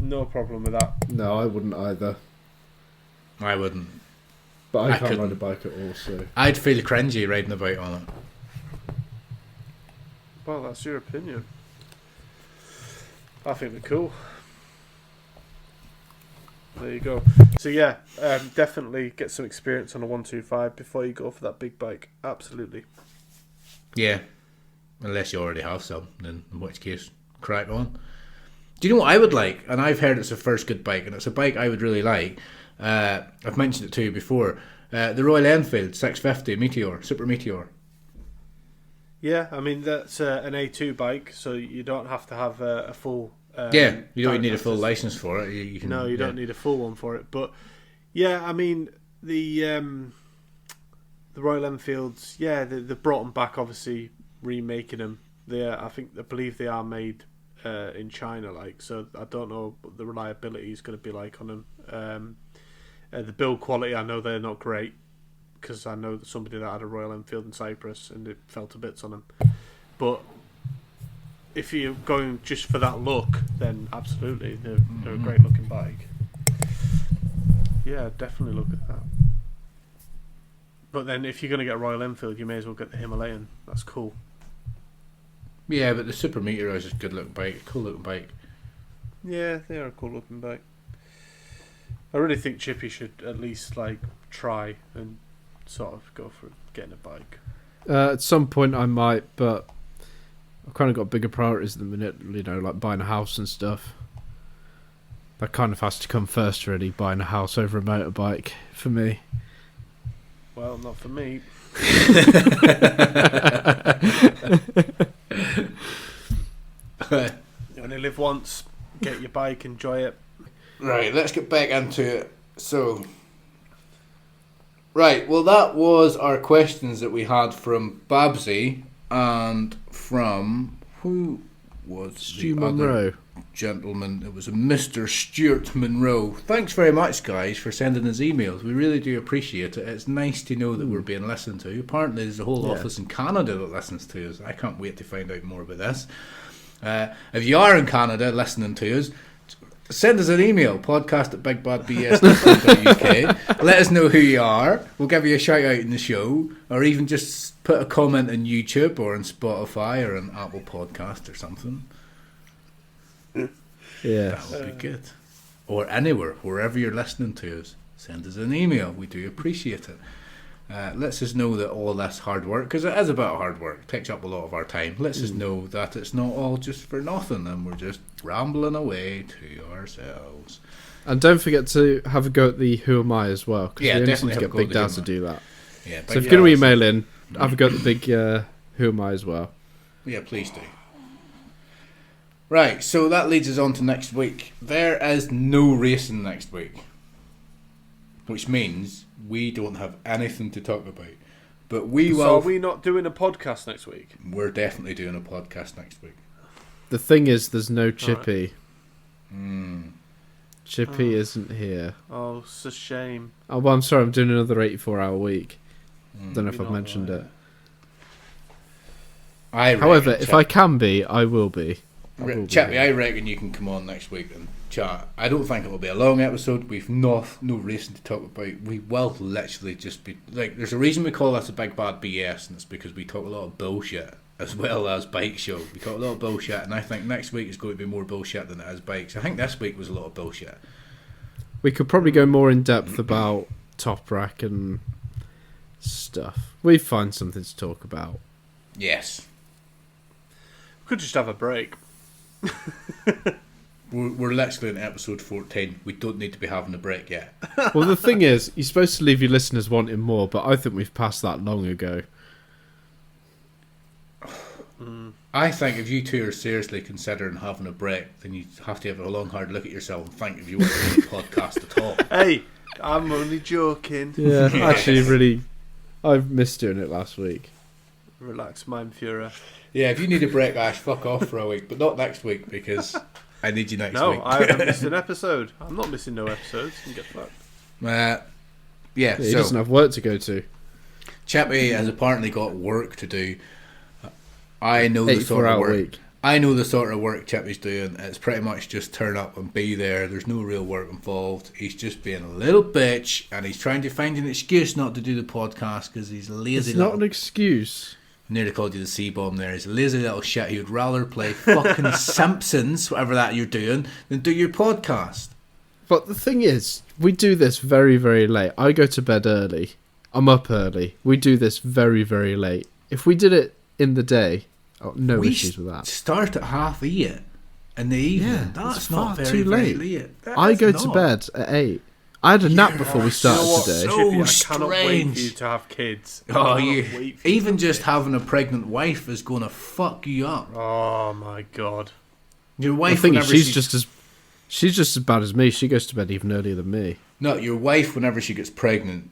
No problem with that. No, I wouldn't either. I wouldn't. But I can't ride a bike at all, so... I'd feel cringy riding about on it. Well, that's your opinion. I think they're cool. There you go. So yeah, definitely get some experience on a 125 before you go for that big bike. Absolutely. Yeah. Unless you already have some, then in which case, crack on. Do you know what I would like? And I've heard it's the first good bike, and it's a bike I would really like. I've mentioned it to you before. The Royal Enfield 650 Meteor, Super Meteor. Yeah, I mean that's an A2 bike, so you don't have to have a full. You don't need a full license for it. You don't need a full one for it. But yeah, I mean the Royal Enfields. Yeah, they brought them back. Obviously, remaking them. I believe they are made in China. So I don't know what the reliability is going to be like on them. The build quality, I know they're not great, because I know somebody that had a Royal Enfield in Cyprus and it fell to bits on them. But if you're going just for that look, then absolutely, they're a great looking bike. Yeah, definitely look at that. But then if you're going to get a Royal Enfield, you may as well get the Himalayan. That's cool. Yeah, but the Super Meteor is a good looking bike, cool looking bike. Yeah, they are a cool looking bike. I really think Chippy should at least try and sort of go for getting a bike. At some point I might, but I've kind of got bigger priorities at the minute, like buying a house and stuff. That kind of has to come first, really, buying a house over a motorbike, for me. Well, not for me. You only live once, get your bike, enjoy it. Right, let's get back into it. So, right, well, that was our questions that we had from Babsy and from, who was Stu the Monroe. other gentleman? It was a Mr. Stuart Monroe. Thanks very much, guys, for sending us emails. We really do appreciate it. It's nice to know that we're being listened to. Apparently, there's a whole office in Canada that listens to us. I can't wait to find out more about this. If you are in Canada listening to us, send us an email, podcast@bigbadbs.co.uk. Let us know who you are. We'll give you a shout out in the show, or even just put a comment on YouTube or on Spotify or on Apple Podcast or something. Yeah. That would be good. Or anywhere, wherever you're listening to us, send us an email. We do appreciate it. Lets us know that all this hard work, because it is about hard work, takes up a lot of our time. Lets us know that it's not all just for nothing and we're just rambling away to ourselves. And don't forget to have a go at the Who Am I as well, because Yeah, we only definitely seem to have a get go Big at the Dad Who to Am I. do that. Yeah, So if you're going to email in, have a go at the big Who Am I as well. Yeah, please do. Right, so that leads us on to next week. There is no racing next week, which means we don't have anything to talk about. But we will. So are we not doing a podcast next week? We're definitely doing a podcast next week. The thing is, there's no Chippy. Right. Chippy isn't here. Oh, it's a shame. Oh, well, I'm sorry, I'm doing another 84-hour week. Don't know if You're I've not mentioned right. it. However, if I can be, I will be. Chippy, I reckon you can come on next week and chat. I don't think it will be a long episode. We've no reason to talk about. We will literally just be like. There's a reason we call this a Big Bad BS, and it's because we talk a lot of bullshit as well as bike show. We talk a lot of bullshit, and I think next week is going to be more bullshit than it is bikes. I think this week was a lot of bullshit. We could probably go more in depth about Top Rack and stuff. We find something to talk about. Yes. We could just have a break. We're literally in episode 14. We don't need to be having a break yet. Well, the thing is, you're supposed to leave your listeners wanting more, but I think we've passed that long ago. I think if you two are seriously considering having a break, then you have to have a long, hard look at yourself and think if you want to do a podcast at all. Hey, I'm only joking. Yeah, actually, really, I've missed doing it last week. Relax, mind Fuhrer. Yeah, if you need a break, Ash, fuck off for a week, but not next week because I need you next week. No, I haven't missed an episode. I'm not missing no episodes. You can get fucked. Yeah, He so doesn't have work to go to. Chippy has apparently got work to do. I know the sort 84-hour of work. week. I know the sort of work Chippy's doing. It's pretty much just turn up and be there. There's no real work involved. He's just being a little bitch, and he's trying to find an excuse not to do the podcast because he's lazy. It's not an excuse. Nearly called you the C-bomb there. He's a lazy little shit. He would rather play fucking Simpsons, whatever that you're doing, than do your podcast. But the thing is, we do this very, very late. I go to bed early. I'm up early. We do this very, very late. If we did it in the day, no issues with that. Start at 8:30 in the evening. Yeah, that's far not very, too late. very late. I go to bed at 8. I had a nap before we started today. Chippy, I So cannot wait strange. for you to have kids. I Oh, cannot you, wait for you even to have just kids. having a pregnant wife is going to fuck you up. Oh my god. Your The wife, thing is, whenever she's just as bad as me. She goes to bed even earlier than me. no, your wife, whenever she gets pregnant,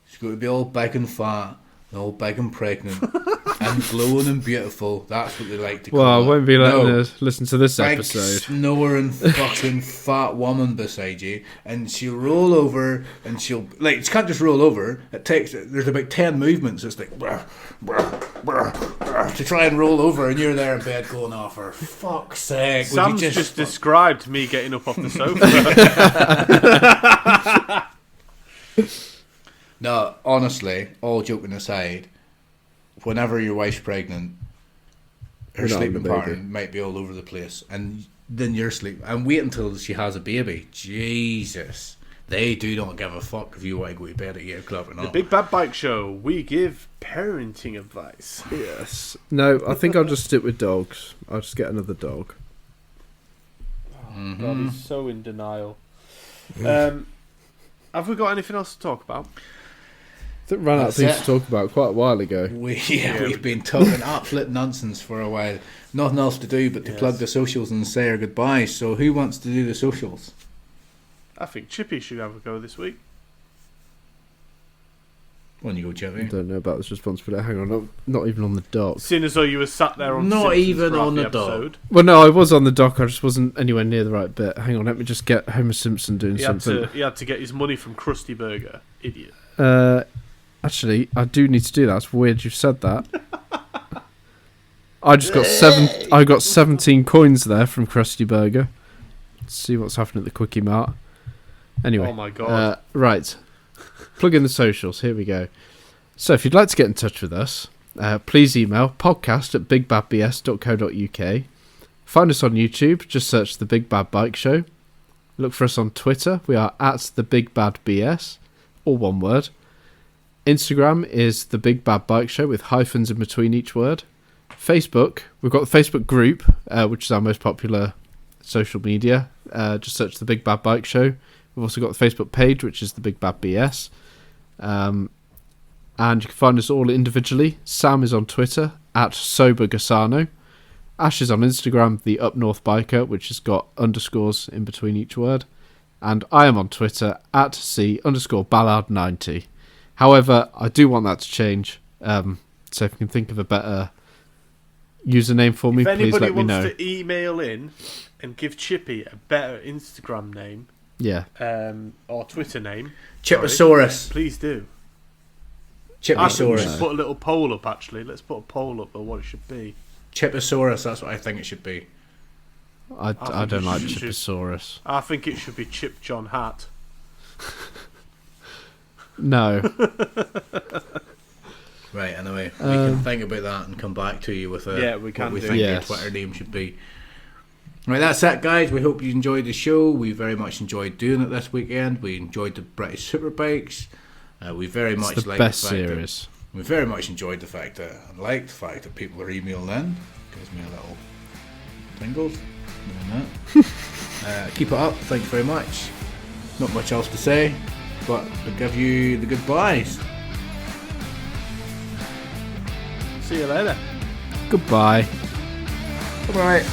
she's going to be all big and fat, and all big and pregnant, and glowing and beautiful. That's what they like to call Well, I it. won't be letting No. her listen to this Big episode. snoring fucking fat woman beside you, and she'll roll over, and she'll she can't just roll over. There's about 10 movements. It's like brr, brr, brr, brr, to try and roll over, and you're there in bed going, "Oh, for fuck's sake!" would you Sam's just fuck-" described me getting up off the sofa. No, honestly, all joking aside, whenever your wife's pregnant, her We're not sleeping having a baby. pattern might be all over the place, and then your sleep. And wait until she has a baby. Jesus, they do not give a fuck if you want to go to bed at 8 o'clock or The not. Big Bad Bike Show. We give parenting advice. Yes. No, I think I'll just stick with dogs. I'll just get another dog. God, he's so in denial. Have we got anything else to talk about? I think we ran out of That's things it. to talk about quite a while ago. We've been talking absolute nonsense for a while. Nothing else to do but to Yes. plug the socials and say our goodbyes. So who wants to do the socials? I think Chippy should have a go this week. On you go, I Chippy. don't know about this responsibility. Hang on, not even on the dock. Seeing as though you were sat there on Not Simpsons even throughout on the dog. episode. Well, no, I was on the dock. I just wasn't anywhere near the right bit. Hang on, let me just get Homer Simpson doing He had something. to get his money from Krusty Burger. Idiot. Actually, I do need to do that. It's weird you've said that. I just got I got 17 coins there from Krusty Burger. Let's see what's happening at the Quickie Mart. Anyway, Oh my god. right. Plug in the socials. Here we go. So, if you'd like to get in touch with us, please email podcast@bigbadbs.co.uk. Find us on YouTube. Just search The Big Bad Bike Show. Look for us on Twitter. We are @TheBigBadBS, all one word. Instagram is The Big Bad Bike Show with hyphens in between each word. Facebook, we've got the Facebook group, which is our most popular social media. Just search The Big Bad Bike Show. We've also got the Facebook page, which is The Big Bad BS. And you can find us all individually. Sam is on Twitter @SoberGasano. Ash is on Instagram, the Up North Biker, which has got underscores in between each word. And I am on Twitter @C_Ballard90. However, I do want that to change. So if you can think of a better username for me, If please anybody let me wants know. to email in and give Chippy a better Instagram name Yeah. or Twitter name, Chiposaurus. please do. I think we Chiposaurus. should put a little poll up, actually. Let's put a poll up of what it should be. Chiposaurus, that's what I think it should be. I think don't you like should- Chiposaurus. I think it should be Chip John Hat. No. Right, anyway, we can think about that and come back to you with Yeah, we what can we do. think Yes. your Twitter name should be. Right, that's it, guys. We hope you enjoyed the show. We very much enjoyed doing it this weekend. We enjoyed the British Superbikes. We very much It's the liked best the fact series. That, we very much enjoyed the fact that, and liked the fact that people are emailing in. Gives me a little tingles. Doing that. Keep it up. Thank you very much. Not much else to say, but to give you the goodbyes. See you later. Goodbye. Bye.